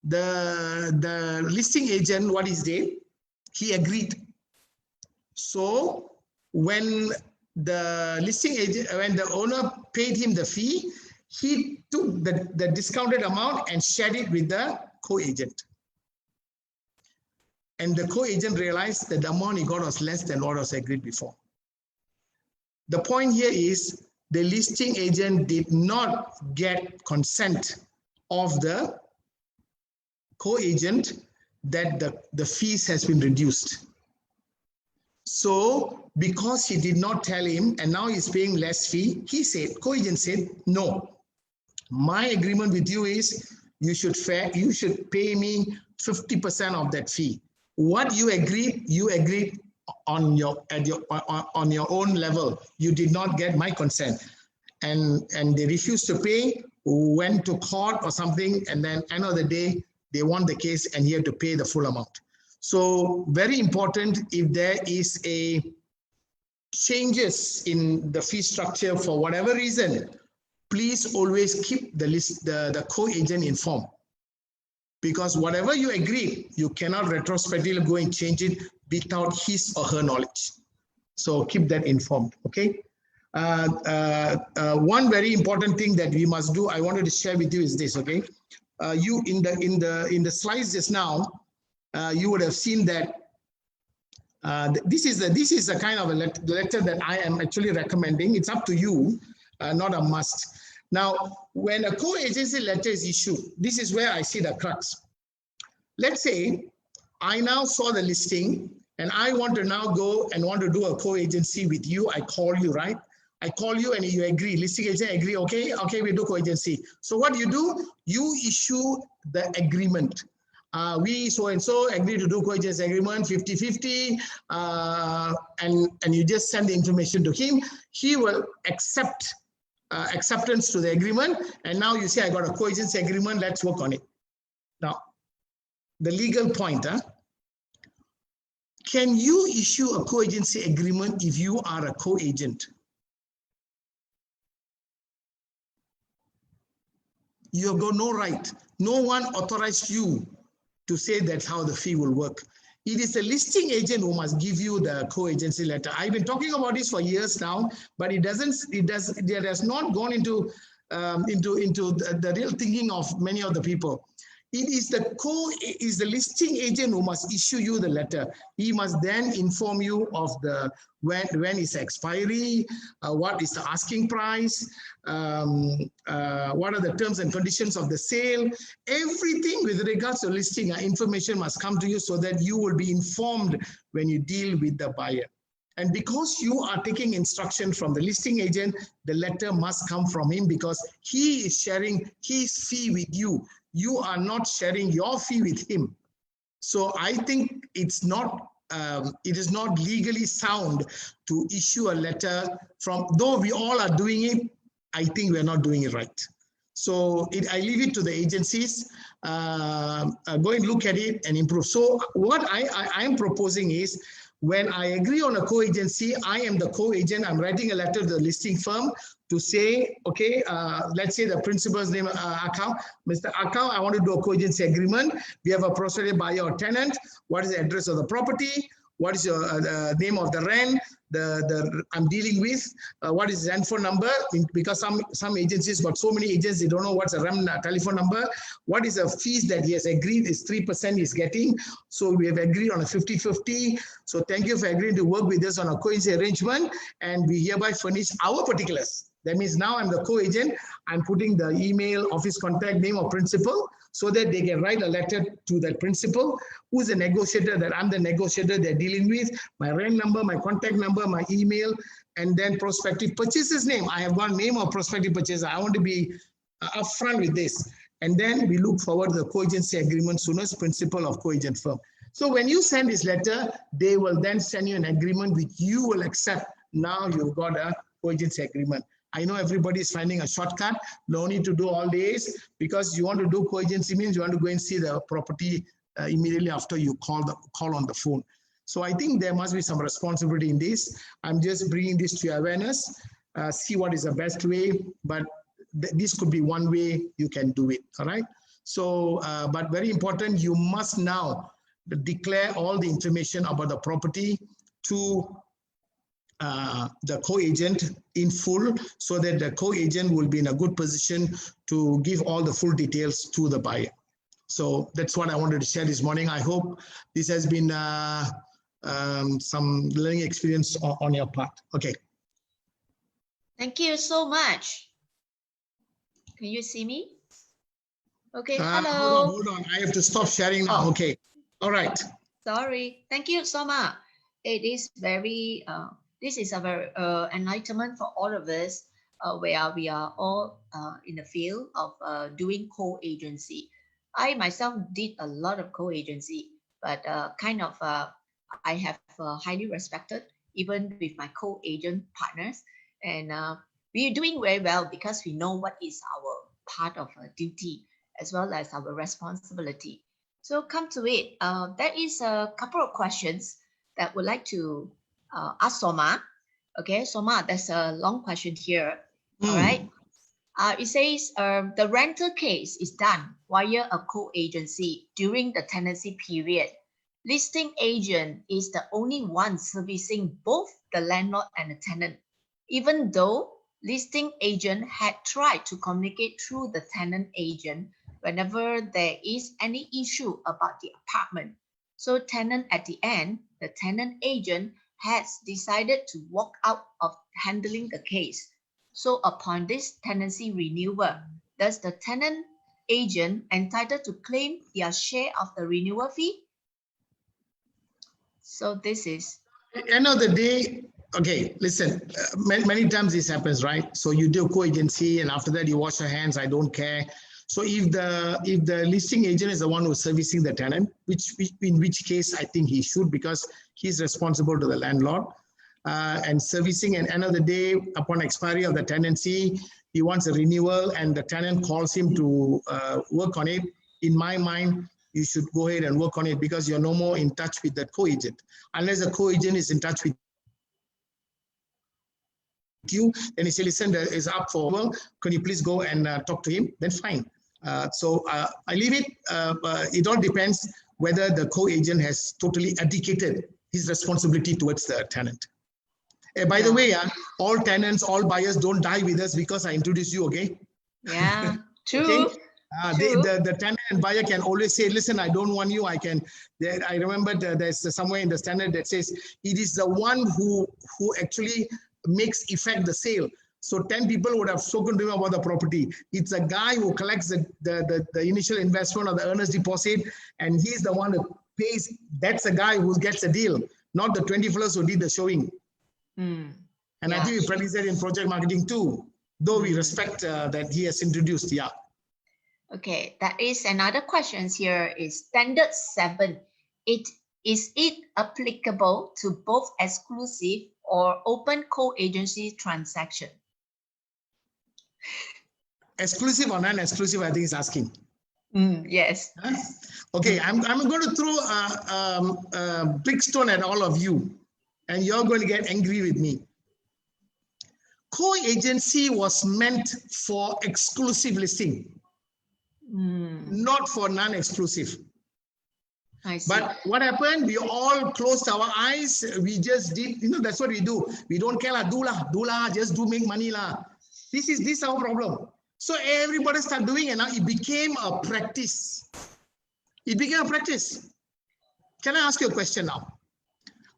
The listing agent, what is did? He agreed. So when the listing agent, when the owner paid him the fee, he took the discounted amount and shared it with the co-agent. And the co-agent realized that the amount he got was less than what was agreed before. The point here is the listing agent did not get consent of the co-agent that the fees has been reduced. So because he did not tell him and now he's paying less fee, he said, co-agent said, no, my agreement with you is you should pay me 50% of that fee. What you agreed on your own level. You did not get my consent. And they refused to pay, went to court or something, and then end of the day, they won the case and he had to pay the full amount. So very important, if there is a changes in the fee structure for whatever reason, please always keep the co-agent informed. Because whatever you agree, you cannot retrospectively go and change it without his or her knowledge. So keep that informed, okay? One very important thing that we must do, I wanted to share with you is this, okay? You in the slides just now, you would have seen that this is a kind of a letter that I am actually recommending. It's up to you, not a must. Now, when a co-agency letter is issued, this is where I see the crux. Let's say I now saw the listing and I want to now go and want to do a co-agency with you. I call you, right? I call you and you agree, listing agent agree, okay, we do co-agency. So what you do, you issue the agreement. We so-and-so agree to do co-agency agreement 50-50, and you just send the information to him. He will accept acceptance to the agreement, and now you say, I got a co-agency agreement, let's work on it. Now, the legal point, can you issue a co-agency agreement if you are a co-agent? You've got no right. No one authorized you to say that's how the fee will work. It is the listing agent who must give you the co-agency letter. I've been talking about this for years now, but it has not gone into the real thinking of many of the people. It is the listing agent who must issue you the letter. He must then inform you of when is the expiry, what is the asking price, what are the terms and conditions of the sale. Everything with regards to listing information must come to you so that you will be informed when you deal with the buyer. And because you are taking instruction from the listing agent, the letter must come from him because he is sharing his fee with you. You are not sharing your fee with him. So I think it is not legally sound to issue a letter from, though we all are doing it, I think we're not doing it right. So I leave it to the agencies, go and look at it and improve. So what I am proposing is, when I agree on a co-agency, I am the co-agent. I'm writing a letter to the listing firm to say, okay, let's say the principal's name, Akau. Mr. Akau, I want to do a co-agency agreement. We have a prospective buyer or tenant. What is the address of the property? What is your name of the rent? I'm dealing with, what is the phone number? Because some agencies got so many agents, they don't know what's a REM telephone number. What is the fees that he has agreed is 3% he's getting. So we have agreed on a 50-50. So thank you for agreeing to work with us on a co-agency arrangement. And we hereby furnish our particulars. That means now I'm the co-agent. I'm putting the email, office contact, name of principal, so that they can write a letter to that principal, who's the negotiator, that I'm the negotiator they're dealing with, my rent number, my contact number, my email, and then prospective purchaser's name. I have one name of prospective purchaser. I want to be upfront with this. And then we look forward to the co-agency agreement soon as principal of co-agent firm. So when you send this letter, they will then send you an agreement which you will accept. Now you've got a co-agency agreement. I know everybody is finding a shortcut. No need to do all days, because you want to do co-agency means you want to go and see the property immediately after you call on the phone. So I think there must be some responsibility in this. I'm just bringing this to your awareness. See what is the best way, but this could be one way you can do it. All right. So, but very important, you must now declare all the information about the property to the co-agent in full, so that the co-agent will be in a good position to give all the full details to the buyer. So that's what I wanted to share this morning. I hope this has been some learning experience on your part. Okay. Thank you so much. Can you see me? Okay, hello. Hold on. I have to stop sharing now. Okay. All right. Sorry. Thank you so much. It is very, this is a very enlightenment for all of us, where we are all in the field of doing co-agency. I myself did a lot of co-agency, but I have highly respected, even with my co-agent partners. And we're doing very well because we know what is our part of our duty as well as our responsibility. So come to it. There is a couple of questions that would like to ask Soma. Okay, Soma, there's a long question here. All right. It says the rental case is done via a co-agency during the tenancy period. Listing agent is the only one servicing both the landlord and the tenant, even though listing agent had tried to communicate through the tenant agent whenever there is any issue about the apartment. So tenant at the end, the tenant agent has decided to walk out of handling the case. So upon this tenancy renewal, does the tenant agent entitled to claim their share of the renewal fee? So this is... End of the day, okay, listen, many times this happens, right? So you do co-agency and after that you wash your hands, I don't care. So if the listing agent is the one who's servicing the tenant, in which case I think he should, because he's responsible to the landlord and servicing, and end of the day, upon expiry of the tenancy, he wants a renewal and the tenant calls him to work on it. In my mind, you should go ahead and work on it, because you're no more in touch with that co-agent. Unless the co-agent is in touch with you, then he say, listen, there is up for, well, can you please go and talk to him? Then fine. So I leave it. It all depends whether the co-agent has totally abdicated his responsibility towards the tenant. By the way, all tenants, all buyers don't die with us because I introduce you, okay? Yeah, true. Okay? The tenant and buyer can always say, listen, I don't want you. I remember there's somewhere in the standard that says it is the one who actually makes effect the sale. So 10 people would have spoken to him about the property. It's a guy who collects the initial investment or the earnest deposit, and he's the one who pays. That's the guy who gets a deal, not the 20 fellows who did the showing. And I think we practice that in project marketing too, though we respect that he has introduced. Yeah. Okay, that is another question here is Standard 7. Is it applicable to both exclusive or open co-agency transaction? Exclusive or non-exclusive, I think he's asking. Yes. Okay, I'm going to throw a big stone at all of you, and you're going to get angry with me. Co-agency was meant for exclusive listing, not for non-exclusive. I see. But what happened? We all closed our eyes. We just did, that's what we do. We don't care, do lah, just do make money lah. This is our problem. So everybody started doing it. Now it became a practice. It became a practice. Can I ask you a question now?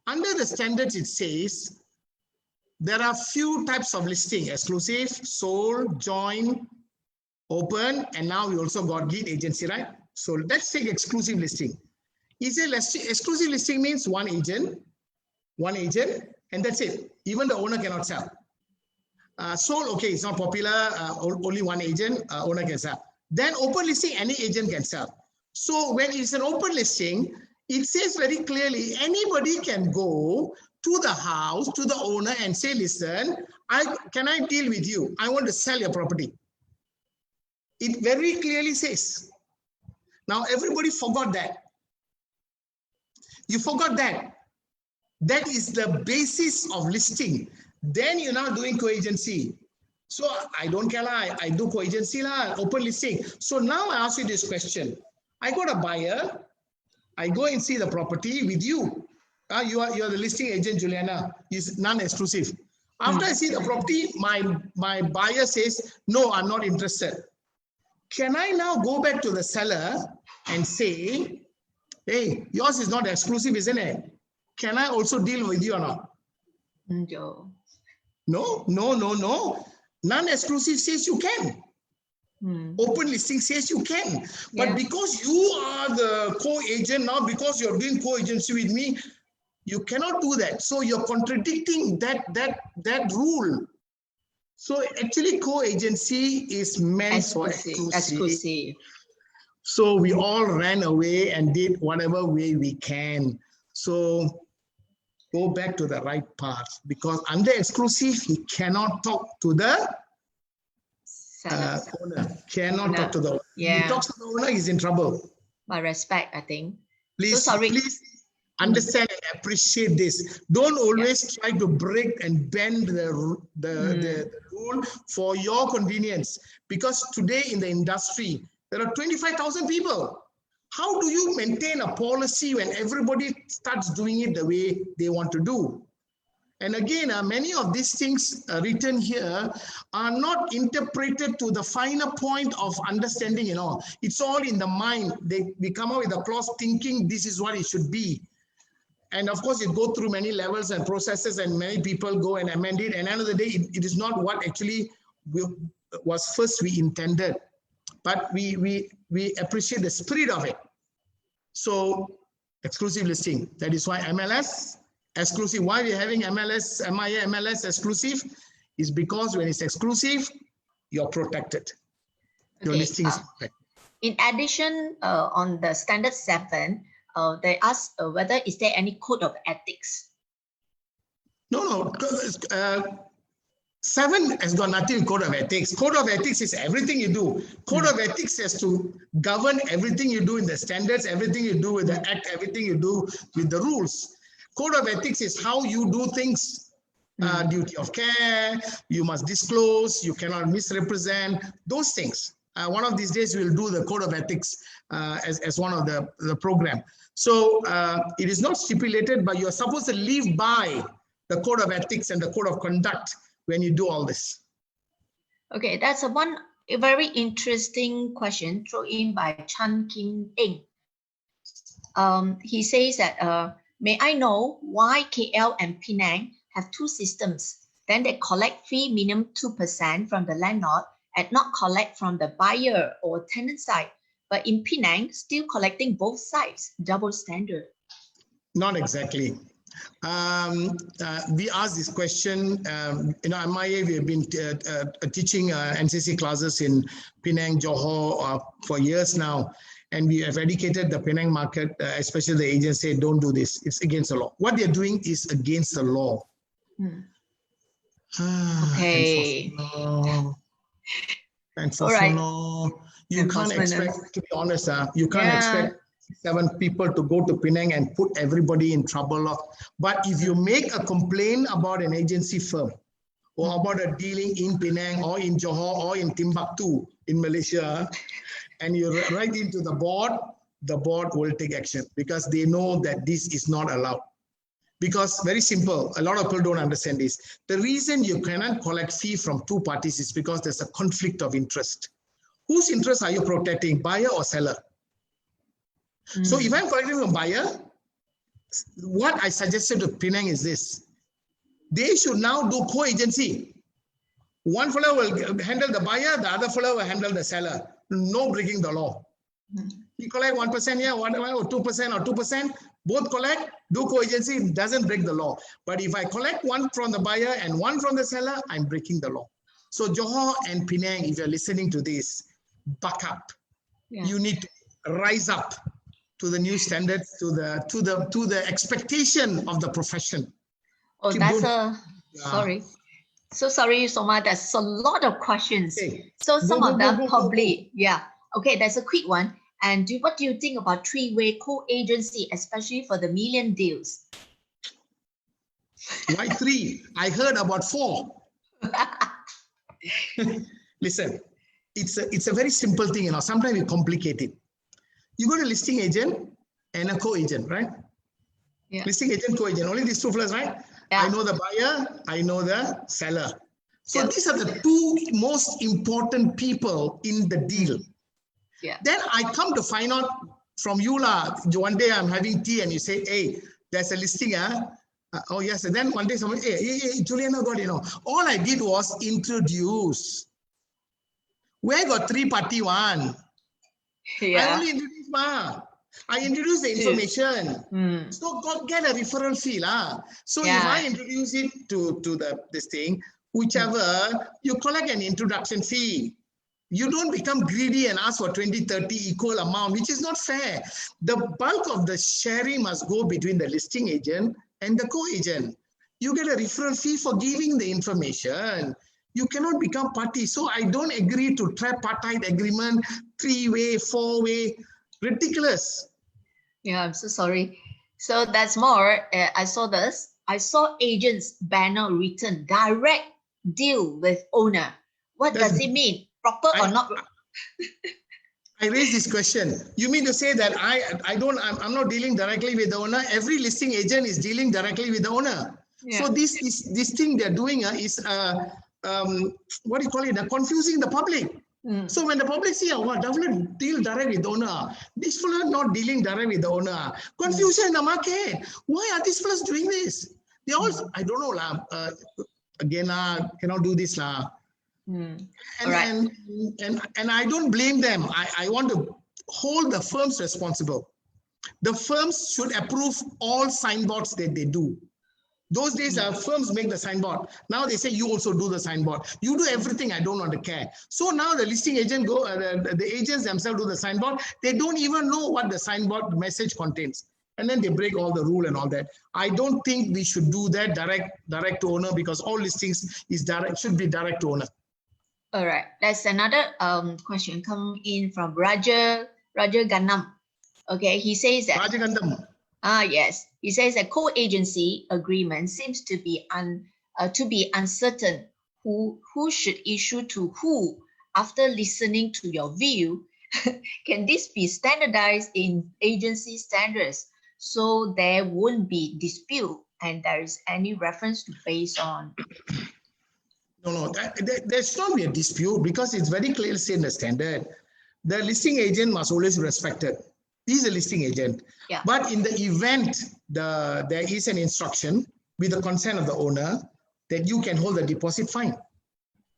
Under the standards, it says there are few types of listing: exclusive, sole, joint, open, and now we also got lead agency, right? So let's take exclusive listing. Exclusive listing means one agent, and that's it. Even the owner cannot sell. Sole, okay, it's not popular, only one agent, owner can sell. Then open listing, any agent can sell. So when it's an open listing, it says very clearly, anybody can go to the house, to the owner and say, listen, can I deal with you? I want to sell your property. It very clearly says. Now everybody forgot that. You forgot that. That is the basis of listing. Then you're now doing co-agency. So I don't care, I do co-agency, open listing. So now I ask you this question. I got a buyer. I go and see the property with you. You are the listing agent, Juliana. Is non-exclusive. After I see the property, my buyer says, no, I'm not interested. Can I now go back to the seller and say, hey, yours is not exclusive, isn't it? Can I also deal with you or not? No. No. Non-exclusive says you can. Open listing says you can. But because you are the co-agent now, because you're doing co-agency with me, you cannot do that. So you're contradicting that rule. So actually co-agency is meant for exclusive. So we all ran away and did whatever way we can. So go back to the right path, because under exclusive, he cannot talk to the owner. Cannot talk to the owner. If he talks to the owner, he's in trouble. By respect, I think. Please understand and appreciate this. Don't always try to break and bend the rule for your convenience. Because today in the industry, there are 25,000 people. How do you maintain a policy when everybody starts doing it the way they want to do? And again, many of these things written here are not interpreted to the finer point of understanding, It's all in the mind. We come up with a clause thinking this is what it should be. And of course, it goes through many levels and processes, and many people go and amend it. And at the end of the day, it is not what actually was first we intended. But we appreciate the spirit of it. So exclusive listing. That is why MLS exclusive. Why we're having MLS, MIA, MLS exclusive is because when it's exclusive, you're protected. Your listing is protected. In addition, on the standard 7, they ask whether is there any code of ethics? No. 7 has got nothing with code of ethics. Code of ethics is everything you do. Code of ethics has to govern everything you do in the standards, everything you do with the act, everything you do with the rules. Code of ethics is how you do things. Duty of care, you must disclose, you cannot misrepresent, those things. One of these days we'll do the code of ethics as one of the program. So it is not stipulated, but you're supposed to live by the code of ethics and the code of conduct when you do all this. Okay, that's a very interesting question thrown in by Chan Kim Eng. He says that, may I know why KL and Penang have two systems? Then they collect fee minimum 2% from the landlord and not collect from the buyer or tenant side. But in Penang, still collecting both sides, double standard. Not exactly. We asked this question, MIA, we have been teaching NCC classes in Penang, Johor for years now. And we have educated the Penang market, especially the agents say, don't do this. It's against the law. What they're doing is against the law. Okay. Enforcement. You can't expect, to be honest, you can't expect 7 people to go to Penang and put everybody in trouble. But if you make a complaint about an agency firm or about a dealing in Penang or in Johor or in Timbuktu in Malaysia, and you write into the board will take action because they know that this is not allowed. Because very simple, a lot of people don't understand this. The reason you cannot collect fee from 2 parties is because there's a conflict of interest. Whose interest are you protecting, buyer or seller? So if I'm collecting from buyer, what I suggested to Penang is this. they should now do co-agency. One fellow will handle the buyer, the other fellow will handle the seller. No breaking the law. You collect 1% here, 2% or 2%, both collect, do co-agency, it doesn't break the law. But if I collect one from the buyer and one from the seller, I'm breaking the law. So Johor and Penang, if you're listening to this, buck up. Yeah. You need to rise up to the new standards, to the expectation of the profession. Oh, Keep that's doing- sorry. So sorry, Soma, there's a lot of questions. Okay. So some Go, of them go. probably, yeah. Okay, that's a quick one. And what do you think about three-way co-agency, especially for the million deals? Why 3? I heard about 4. Listen, it's a very simple thing, Sometimes we complicate it. You got a listing agent and a co-agent, right? Yeah. Listing agent, co-agent, only these two fellows, right? Yeah. I know the buyer, I know the seller. So Yeah. these are the 2 most important people in the deal. Yeah. Then I come to find out from you, one day I'm having tea and you say, hey, there's a listing, oh yes, and then one day someone, hey, Juliana got, all I did was introduce. Where got 3-party one? Yeah. I only introduced I introduced the information. So get a referral fee. So if I introduce it to this thing, whichever, you collect an introduction fee. You don't become greedy and ask for 20, 30 equal amount, which is not fair. The bulk of the sharing must go between the listing agent and the co-agent. You get a referral fee for giving the information. You cannot become party. So I don't agree to tripartite agreement, 3-way, 4-way, ridiculous. Yeah, I'm so sorry. So that's more. I saw this. I saw agent's banner written direct deal with owner. What does it mean? Proper or not? I raised this question. You mean to say that I'm not dealing directly with the owner? Every listing agent is dealing directly with the owner. Yeah. So this thing they're doing is what do you call it? Confusing the public. So when the public see, definitely deal direct with the owner. These fellows are not dealing direct with the owner. Confusion in the market. Why are these fellows doing this? They all, I don't know, again, cannot do this. And I don't blame them. I want to hold the firms responsible. The firms should approve all signboards that they do. Those days, firms make the signboard. Now they say you also do the signboard. You do everything. I don't want to care. So now the listing agent the agents themselves do the signboard. They don't even know what the signboard message contains, and then they break all the rule and all that. I don't think we should do that direct to owner, because all listings should be direct to owner. All right. That's another question come in from Raja Ganam. Okay, he says that. Raja Gandam. Yes. He says that co-agency agreement seems to be uncertain. Who should issue to who? After listening to your view, can this be standardized in agency standards so there won't be dispute and there is any reference to based on? No, there should not be a dispute, because it's very clearly said in the standard. The listing agent must always be respected. He's a listing agent. Yeah. But in the event there is an instruction with the consent of the owner that you can hold the deposit fine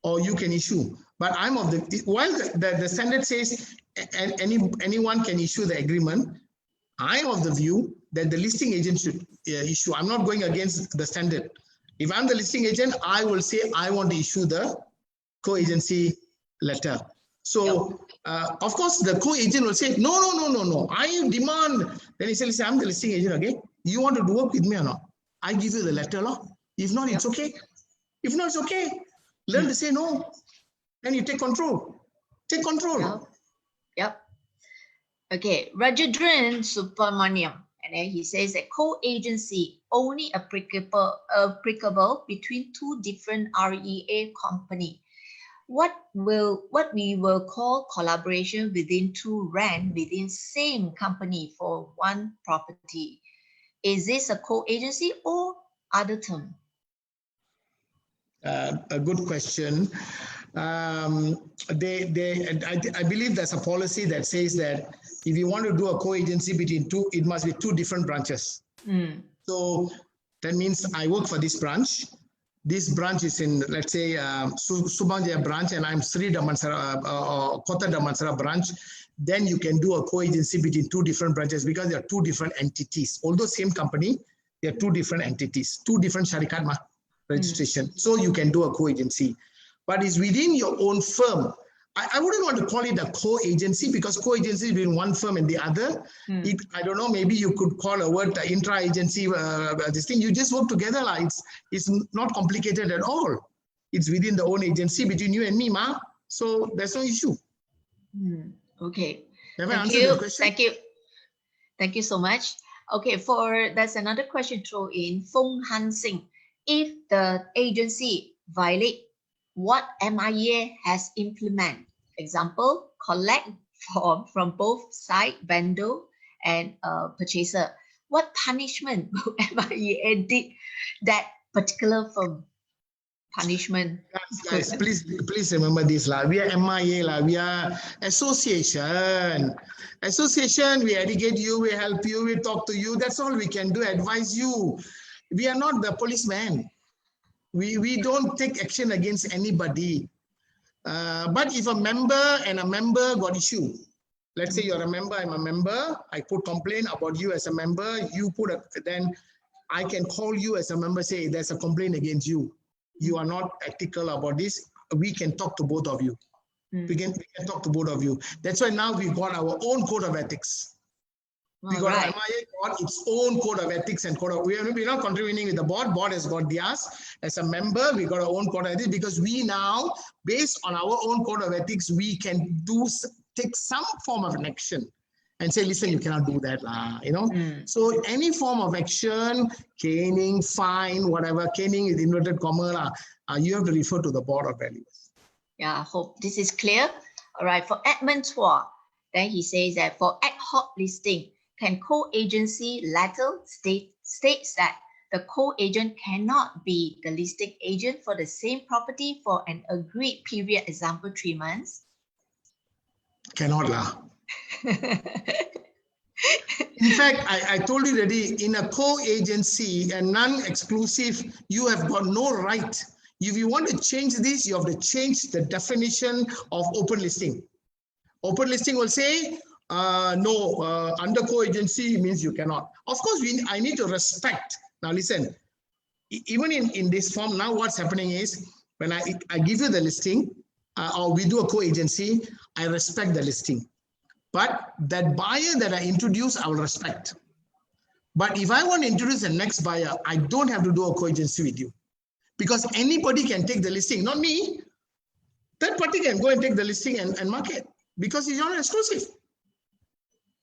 or you can issue. But I'm of while the standard says anyone can issue the agreement, I'm of the view that the listing agent should issue. I'm not going against the standard. If I'm the listing agent, I will say I want to issue the co-agency letter. So, of course, the co-agent will say, no, I demand. Then he says, listen, I'm the listing agent, okay? You want to work with me or not? I give you the letter, law. If not, it's okay. If not, it's okay. Learn to say no. Then you take control. Take control. Yep. Okay, Rajendran Subramaniam. And then he says that co-agency only applicable between two different REA company. What we will call collaboration within two rent within same company for one property. Is this a co-agency or other term? A good question. I believe there's a policy that says that if you want to do a co-agency between two, it must be two different branches. So that means I work for this branch. this branch is in, let's say, Subang Jaya branch, and I'm Sri Damansara, Kota Damansara branch, then you can do a co-agency between two different branches because there are two different entities. Although same company, there are two different entities, two different Sharikat registration. So you can do a co-agency. But it's within your own firm. I wouldn't want to call it a co-agency because co-agency is between one firm and the other. I don't know, maybe you could call a word intra-agency, this thing. You just work together. It's not complicated at all. It's within the own agency between you and me, Ma. So there's no issue. Okay. Have I answered the question? Thank you. Thank you so much. Okay, there's another question thrown in. Fong Han Sing. If the agency violate what MEA has implemented, example, collect form from both side, vendor and purchaser, what punishment will MEA did that particular firm? Punishment. Guys, please remember this lah. We are MEA lah. We are association. Association. We educate you. We help you. We talk to you. That's all we can do. Advise you. We are not the policeman. We don't take action against anybody. But if a member and a member got issue, let's say you're a member, I'm a member. I put complaint about you as a member. You then I can call you as a member. Say there's a complaint against you. You are not ethical about this. We can talk to both of you. We can talk to both of you. That's why now we got our own code of ethics. We got MEA got its own code of ethics and code of. We're not contributing with the board. Board has got theirs. As a member, we got our own code of ethics because we now, based on our own code of ethics, we can take some form of an action and say, listen, you cannot do that, So any form of action, caning, fine, whatever, caning is inverted comma, you have to refer to the board of valuers. Yeah, I hope this is clear. All right, for Edmund Chua, then he says that for ad hoc listing, can co-agency letter states that the co-agent cannot be the listing agent for the same property for an agreed period, example 3 months? Cannot lah. In fact, I told you already, in a co-agency and non-exclusive, you have got no right. If you want to change this, you have to change the definition of open listing. Open listing will say, under co-agency means you cannot. Of course, I need to respect. Now listen, even in this form, now what's happening is, when I give you the listing, or we do a co-agency, I respect the listing. But that buyer that I introduce, I will respect. But if I want to introduce the next buyer, I don't have to do a co-agency with you. Because anybody can take the listing, not me. Third party can go and take the listing and market because it's not exclusive.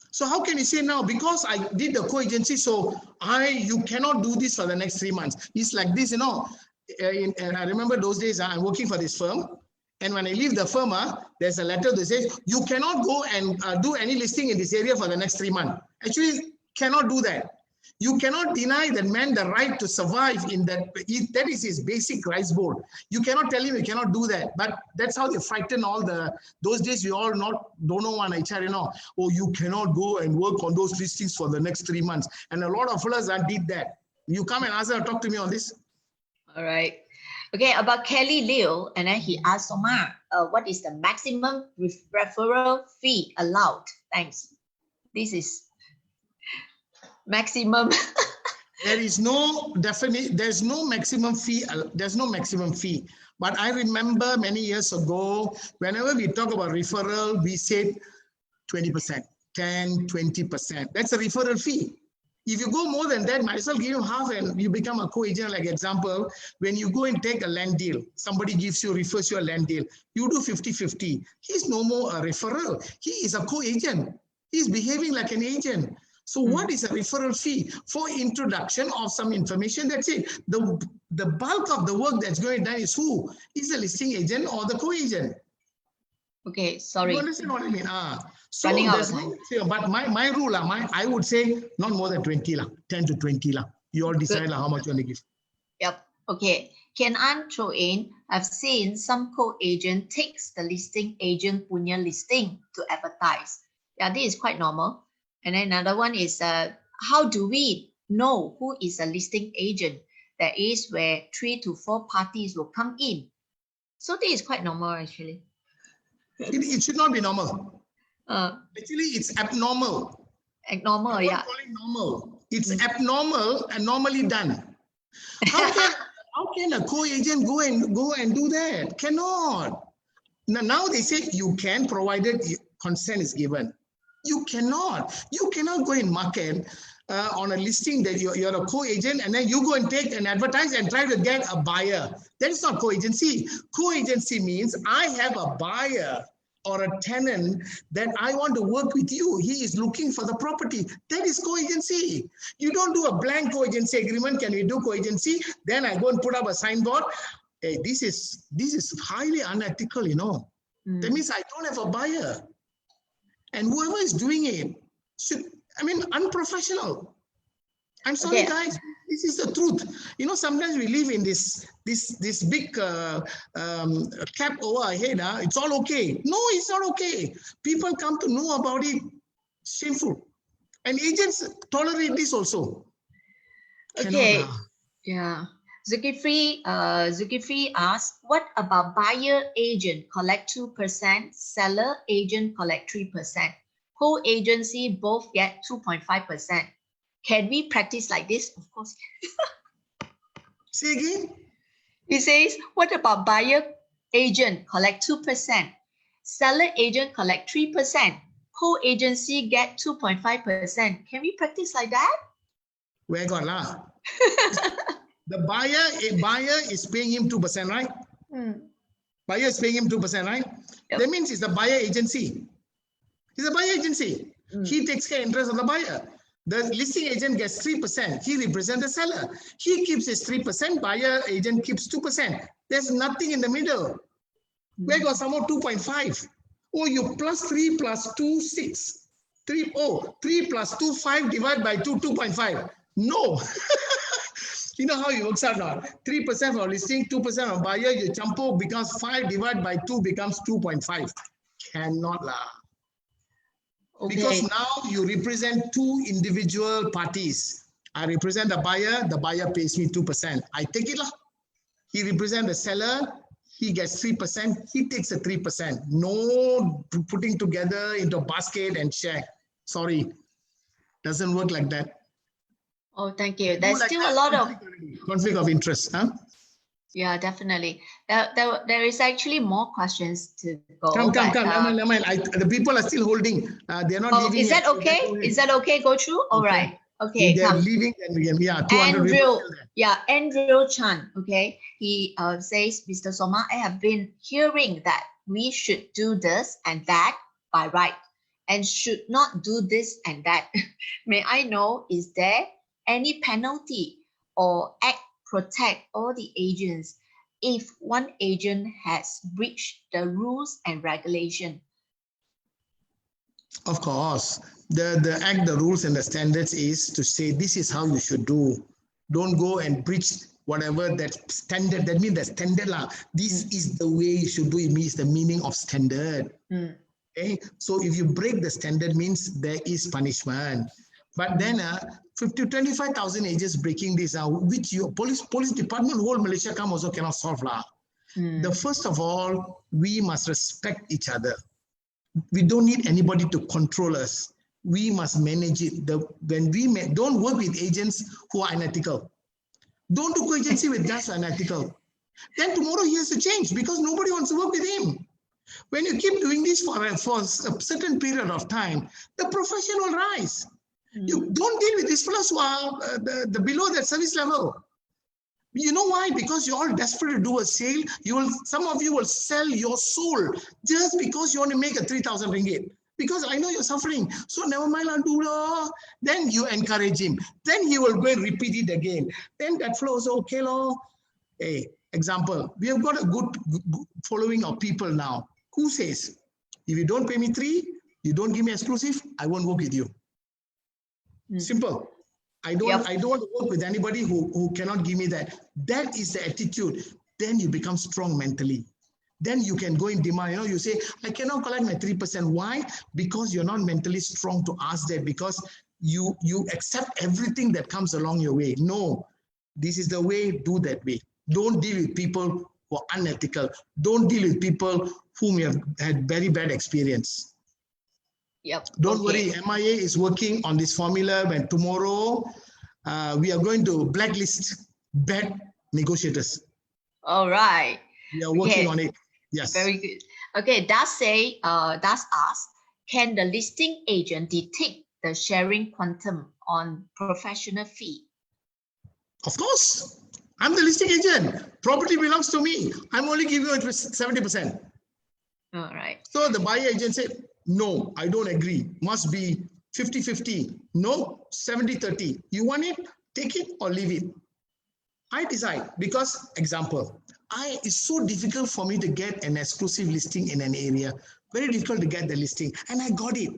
So how can you say now, because I did the co-agency, so you cannot do this for the next 3 months. It's like this, and I remember those days, I'm working for this firm. And when I leave the firm, there's a letter that says, you cannot go and do any listing in this area for the next 3 months. Actually, cannot do that. You cannot deny that man the right to survive in that. That is his basic rice bowl. You cannot tell him you cannot do that. But that's how they frighten those days we all don't know one HR, oh, you cannot go and work on those listings for the next 3 months. And a lot of fellas that did that. You come and ask her, talk to me on this. All right. Okay, about Kelly Liu, and then he asked Omar, what is the maximum referral fee allowed? Thanks. This is maximum. There is no definite. There's no maximum fee. There's no maximum fee. But I remember many years ago, whenever we talk about referral, we said 20%, 10, 20%. That's a referral fee. If you go more than that, might as well give you half and you become a co-agent. Like example, when you go and take a land deal, somebody refers you a land deal, you do 50-50. He's no more a referral. He is a co-agent. He's behaving like an agent. So what is a referral fee? For introduction of some information, that's it. The bulk of the work that's going done is who? Is the listing agent or the co-agent? Okay, sorry. You understand what I mean? So Running out of there's time. no, but my rule, I would say not more than 20, 10 to 20. You all decide how much you want to give. Yep. Okay. Can An throw in? I've seen some co-agent takes the listing agent punya listing to advertise. Yeah, this is quite normal. And then another one is, how do we know who is a listing agent? there is where 3 to 4 parties will come in. So this is quite normal actually. It should not be normal. Actually, it's abnormal. Abnormal, I won't call it normal. It's abnormal and normally done. How can a co-agent go and do that? Cannot. Now they say you can, provided consent is given. You cannot go and market on a listing that you're a co-agent and then you go and take and advertise and try to get a buyer. That is not co-agency. Co-agency means I have a buyer or a tenant that I want to work with you. He is looking for the property. That is co-agency. You don't do a blank co-agency agreement. Can we do co-agency? Then I go and put up a signboard. Hey, this is highly unethical, you know. That means I don't have a buyer. And whoever is doing it unprofessional. I'm sorry, guys. This is the truth. You know, sometimes we live in this big cap over our head. It's all okay. No, it's not okay. People come to know about it. Shameful. And agents tolerate this also. Okay. Yeah. Zulkifli asks, what about buyer agent collect 2%, seller agent collect 3%, co-agency both get 2.5%. Can we practice like this? Of course. Say again? He says, what about buyer agent collect 2%, seller agent collect 3%, co-agency get 2.5%. Can we practice like that? Where got lah? The buyer is paying him 2%, right? Buyer is paying him 2%, right? Yep. That means it's the buyer agency. It's a buyer agency. He takes care of interest of the buyer. The listing agent gets 3%. He represents the seller. He keeps his 3%. Buyer agent keeps 2%. There's nothing in the middle. Where got some more 2.5? Oh, you plus 3 plus 2, 6. 3 plus 2, 5 divided by 2, 2.5. No. You know how it works out now? 3% for listing, 2% for buyer, you champo becomes 5 divided by 2 becomes 2.5. Cannot lah. Okay. Because now you represent two individual parties. I represent the buyer pays me 2%. I take it lah. He represents the seller, he gets 3%, he takes a 3%. No putting together into a basket and share. Sorry, doesn't work like that. Oh, thank you. There's still a lot of conflict of interest, huh? Yeah, definitely. There is actually more questions to go. Come. Never mind. The people are still holding. They're not leaving. Is that okay? Is that okay? Go through? All right. Okay. If they're leaving, then we can, 200 Andrew Chan. Okay. He says, Mr. Soma, I have been hearing that we should do this and that by right and should not do this and that. May I know, is there any penalty or act protect all the agents if one agent has breached the rules and regulation? Of course, the act, the rules and the standards is to say this is how you should do. Don't go and breach whatever that standard. That means the standard lah. This is the way you should do. It means the meaning of standard. Okay, so if you break the standard, means there is punishment. But then 25,000 agents breaking this out, which your police department, whole Malaysia come also cannot solve lah. The first of all, we must respect each other. We don't need anybody to control us. We must manage it. Don't work with agents who are unethical. Don't do co-agency with guys who are unethical. Then tomorrow he has to change because nobody wants to work with him. When you keep doing this for a certain period of time, the profession will rise. You don't deal with these fellows who are the below that service level. You know why? Because you're all desperate to do a sale. Some of you will sell your soul just because you want to make a 3,000 ringgit. Because I know you're suffering. So never mind, I'll do lah. Then you encourage him. Then he will go and repeat it again. Then that flow is okay lah. Hey, example, we have got a good following of people now. Who says, if you don't pay me 3, you don't give me exclusive, I won't work with you. Simple. I don't want to work with anybody who cannot give me that. That is the attitude. Then you become strong mentally. Then you can go in demand. You say, I cannot collect my 3%. Why? Because you're not mentally strong to ask that, because you accept everything that comes along your way. No. This is the way, do that way. Don't deal with people who are unethical. Don't deal with people whom you have had very bad experience. Yep. Don't worry, MIA is working on this formula, and tomorrow we are going to blacklist bad negotiators. All right. We are working on it. Yes. Very good. Okay, that's ask, can the listing agent detect the sharing quantum on professional fee? Of course. I'm the listing agent. Property belongs to me. I'm only giving you 70%. All right. So the buyer agent said, no, I don't agree. Must be 50-50. No, 70-30. You want it? Take it or leave it. I decide because, example, it's so difficult for me to get an exclusive listing in an area. Very difficult to get the listing. And I got it.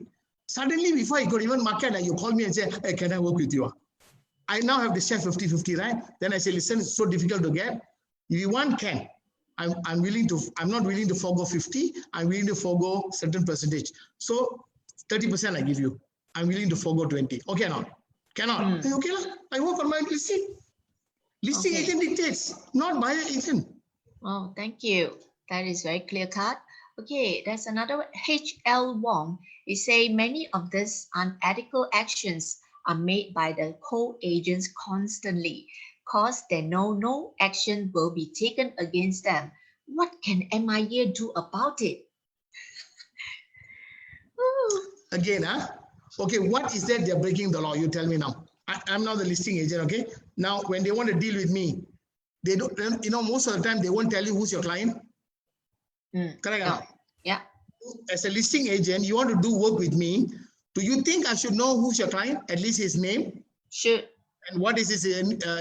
Suddenly, before I could even market, you call me and say, hey, can I work with you? I now have the share 50-50, right? Then I say, listen, it's so difficult to get. If you want, can. I'm not willing to forego 50. I'm willing to forego certain percentage. So 30% I give you. I'm willing to forego 20. Okay, now. Cannot. Okay, I work on my listing. Listing agent dictates, not buyer agent. Oh, thank you. That is very clear cut. Okay, there's another one. HL Wong. He say many of these unethical actions are made by the co-agents constantly, cause they know no action will be taken against them. What can MIA do about it? Again, okay, what is that they're breaking the law? You tell me now. I'm now the listing agent, okay? Now, when they want to deal with me, they don't, most of the time, they won't tell you who's your client. Correct? No. Yeah. As a listing agent, you want to do work with me. Do you think I should know who's your client? At least his name? Sure. And what is his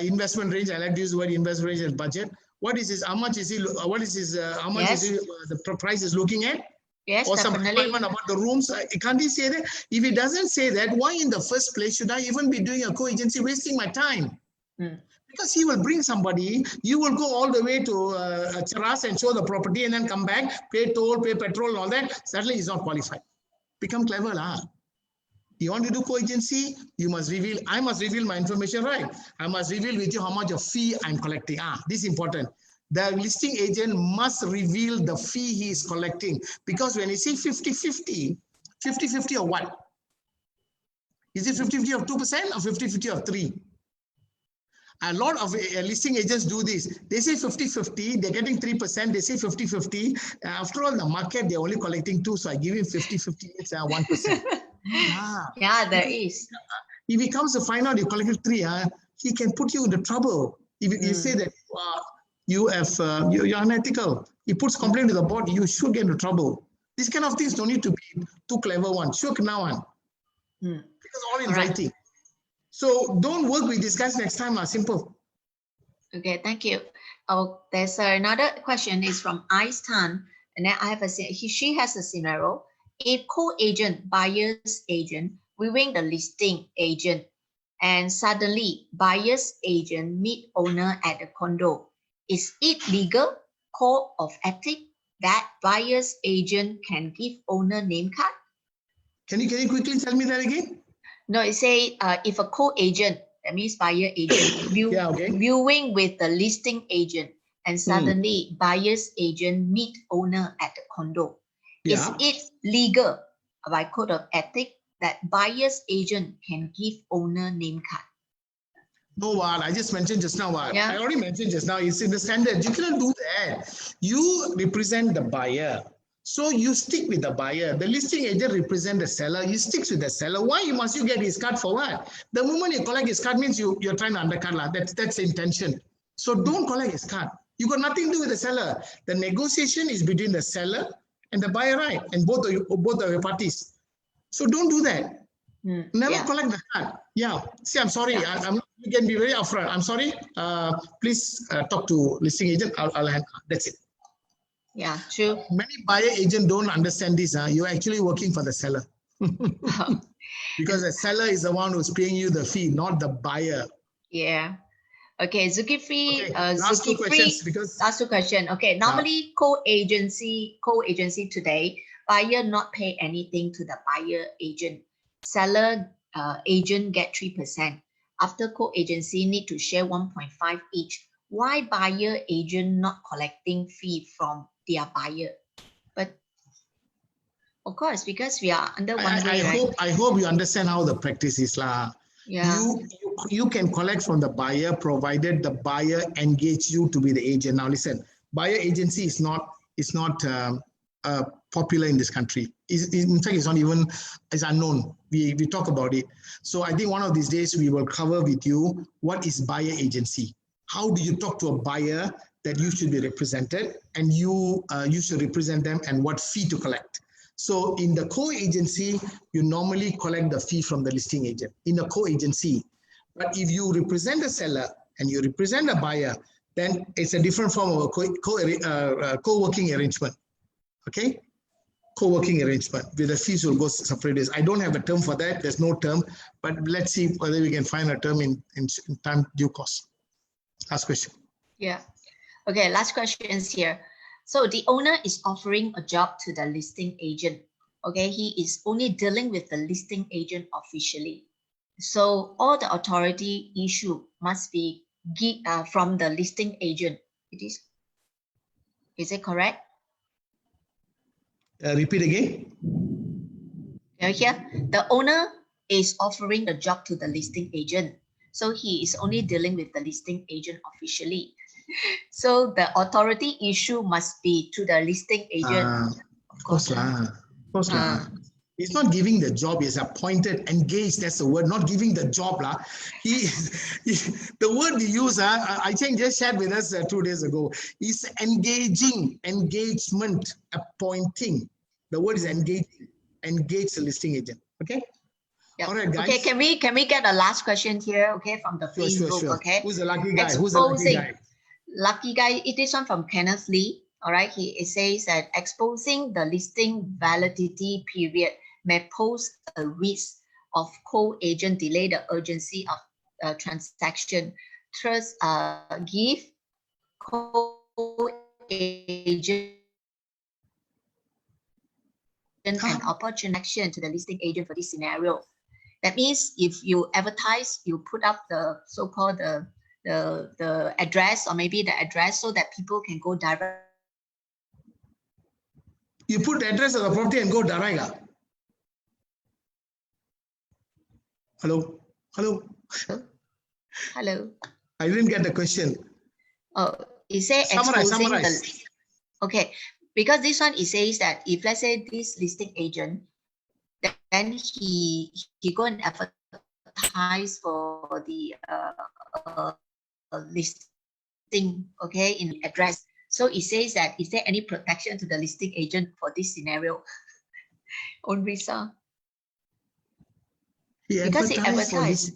investment range? I like to use the word investment range and budget. What is his, how much is he, what is his, how much is he, the price is looking at? Yes, or definitely. Some requirement about the rooms. Can't he say that? If he doesn't say that, why in the first place should I even be doing a co-agency, wasting my time? Because he will bring somebody, you will go all the way to Charas and show the property and then come back, pay toll, pay petrol and all that. Suddenly he's not qualified. Become clever, lah. You want to do co-agency, you must reveal, I must reveal my information, right? I must reveal with you how much of fee I'm collecting. This is important. The listing agent must reveal the fee he is collecting. Because when you say 50-50, 50-50 of what? Is it 50-50 of 2% or 50-50 of 3%? A lot of listing agents do this. They say 50-50, they're getting 3%, they say 50-50. After all, the market, they're only collecting 2%, so I give him 50-50, it's 1%. Yeah, there is. If he comes to find out you collected 3%, he can put you into trouble. If you say that you're unethical, he puts complaint to the board, you should get into trouble. These kind of things don't need to be too clever one. Shook now one. Because all in writing. So don't work with these guys next time. Simple. Okay, thank you. Oh, there's another question is from Ice Tan, and then I have she has a scenario. If co-agent, buyer's agent, viewing the listing agent, and suddenly buyer's agent meet owner at the condo, is it legal, code of ethics, that buyer's agent can give owner name card? Can you quickly tell me that again? No, it say if a co-agent, that means buyer agent, viewing with the listing agent, and suddenly buyer's agent meet owner at the condo. Is it legal by code of ethics that buyer's agent can give owner name card? No, I just mentioned just now. I already mentioned just now. It's in the standard. You cannot do that. You represent the buyer. So you stick with the buyer. The listing agent represents the seller. You stick with the seller. Why must you get his card for what? The moment you collect his card means you're trying to undercut. That's the intention. So don't collect his card. You got nothing to do with the seller. The negotiation is between the seller and the buyer, right? And both of your parties. So don't do that. Never collect the card. See, I'm sorry. You can be very upfront. I'm sorry. Please talk to listing agent. I'll hand. That's it. Yeah, true. Many buyer agents don't understand this. You're actually working for the seller. Because the seller is the one who's paying you the fee, not the buyer. Yeah. Okay, Zulkifli. Last two questions. Because last two questions. Okay, normally co-agency today, buyer not pay anything to the buyer agent. Seller agent get 3%. after co-agency need to share 1.5 each. Why buyer agent not collecting fee from their buyer? But of course, because we are under one way, right? I hope you understand how the practice is lah. Yeah. You can collect from the buyer provided the buyer engage you to be the agent. Now listen, buyer agency is not popular in this country. In fact, it's not even, it's unknown. We talk about it. So I think one of these days we will cover with you what is buyer agency. How do you talk to a buyer that you should be represented, and you should represent them, and what fee to collect. So in the co-agency, you normally collect the fee from the listing agent in a co-agency. But if you represent a seller and you represent a buyer, then it's a different form of a co-working arrangement. Okay? Co-working arrangement with the fees will go separate ways. I don't have a term for that. There's no term, but let's see whether we can find a term in time due course. Last question. Yeah. Okay, last questions here. So the owner is offering a job to the listing agent. Okay, he is only dealing with the listing agent officially. So all the authority issue must be from the listing agent. Is it correct? Repeat again. Here, the owner is offering the job to the listing agent. So he is only dealing with the listing agent officially. So the authority issue must be to the listing agent. Of course. He's not giving the job, he's appointed, engaged, that's the word, not giving the job. The word he used, I think just shared with us 2 days ago, is engaging, engagement, appointing. The word is engaging, engage the listing agent. Okay? Yep. All right, guys. Okay, can we get a last question here, okay, from the Facebook, sure. okay? Who's the lucky guy? Lucky guy, it is one from Kenneth Lee. All right, it says that exposing the listing validity period may pose a risk of co-agent delay the urgency of transaction. Thus, give co-agent an opportunity to the listing agent for this scenario. That means if you advertise, you put up the so-called the address, or maybe the address, so that people can go direct. You put the address of the property and go direct. Hello. I didn't get the question. Oh, it says summarize. Okay, because this one, it says that if let's say this listing agent, then he go and advertise for the listing, okay, in address. So it says that, is there any protection to the listing agent for this scenario? On Risa. Because he advertised.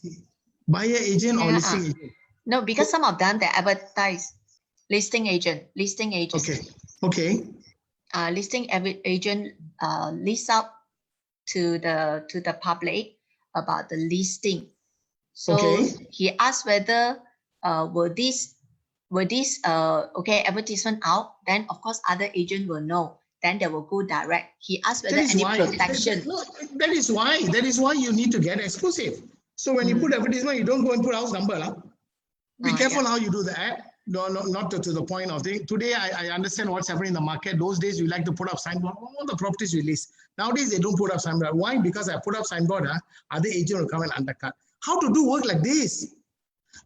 Buyer agent or listing agent? No, because some of them, they advertise listing agent. Okay. Listing agent lists out to the public about the listing. So he asked whether will this advertisement out, then of course other agent will know, then they will go direct. He asked whether any protection. That is why you need to get exclusive. So when you put advertisement, you don't go and put house number. Be careful how you do that. No, not to the point of thing. Today, I understand what's happening in the market. Those days, we like to put up signboard. All the properties we list. Nowadays, they don't put up signboard. Why? Because I put up signboard, other agent will come and undercut. How to do work like this?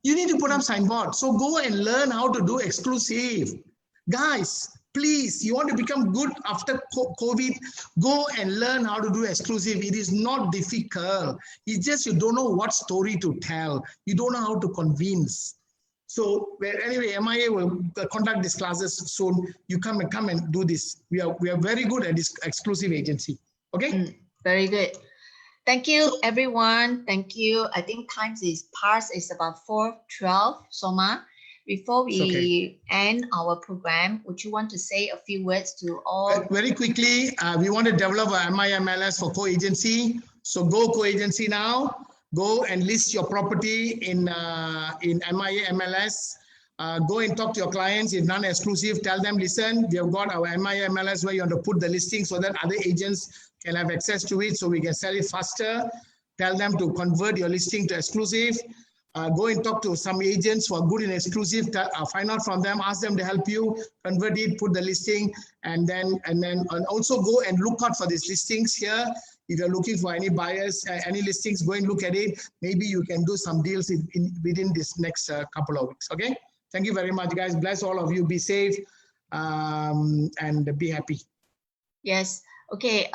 You need to put up signboard. So go and learn how to do exclusive. Guys, please, you want to become good after COVID, go and learn how to do exclusive. It is not difficult. It's just you don't know what story to tell. You don't know how to convince. So anyway, MIA will conduct these classes soon. You come and do this. We are very good at this exclusive agency. Okay? Very good. Thank you, everyone. Thank you. I think time is past. It's about 4:12. Soma, before we end our program, would you want to say a few words to all? Very quickly, we want to develop a MIMLS for co-agency. So go co-agency now. Go and list your property in MIA MLS. Go and talk to your clients. If non-exclusive, tell them, listen, we have got our MIA MLS where you want to put the listing so that other agents can have access to it so we can sell it faster. Tell them to convert your listing to exclusive. Go and talk to some agents who are good in exclusive. Find out from them, ask them to help you convert it, put the listing, and also go and look out for these listings here. If you're looking for any buyers, any listings, go and look at it. Maybe you can do some deals within this next couple of weeks. Okay. Thank you very much, guys. Bless all of you. Be safe and be happy. Yes. Okay.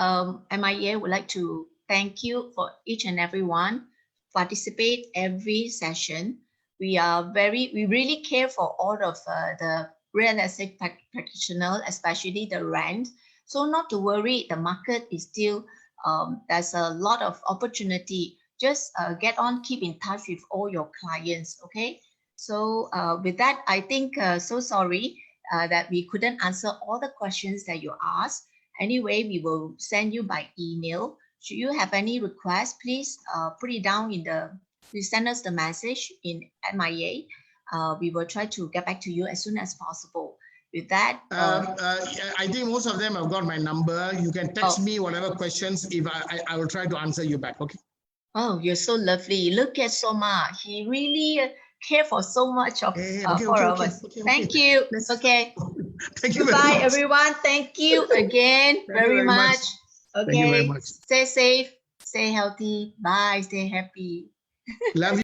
MIA would like to thank you for each and every one participate every session. We really care for all of the real estate practitioner, especially the rent. So not to worry, the market is still, there's a lot of opportunity. Just get on, keep in touch with all your clients, okay? So with that, I think, so sorry that we couldn't answer all the questions that you asked. Anyway, we will send you by email. Should you have any requests, please put it down please send us the message in MIA. We will try to get back to you as soon as possible. With that, I think most of them have got my number. You can text me whatever questions. If I will try to answer you back. Okay. Oh, you're so lovely. Look at Soma. He really care for so much of four of us. Thank you. Okay. Thank you. Goodbye, everyone. Thank you again very much. Okay. Stay safe. Stay healthy. Bye. Stay happy. Love you.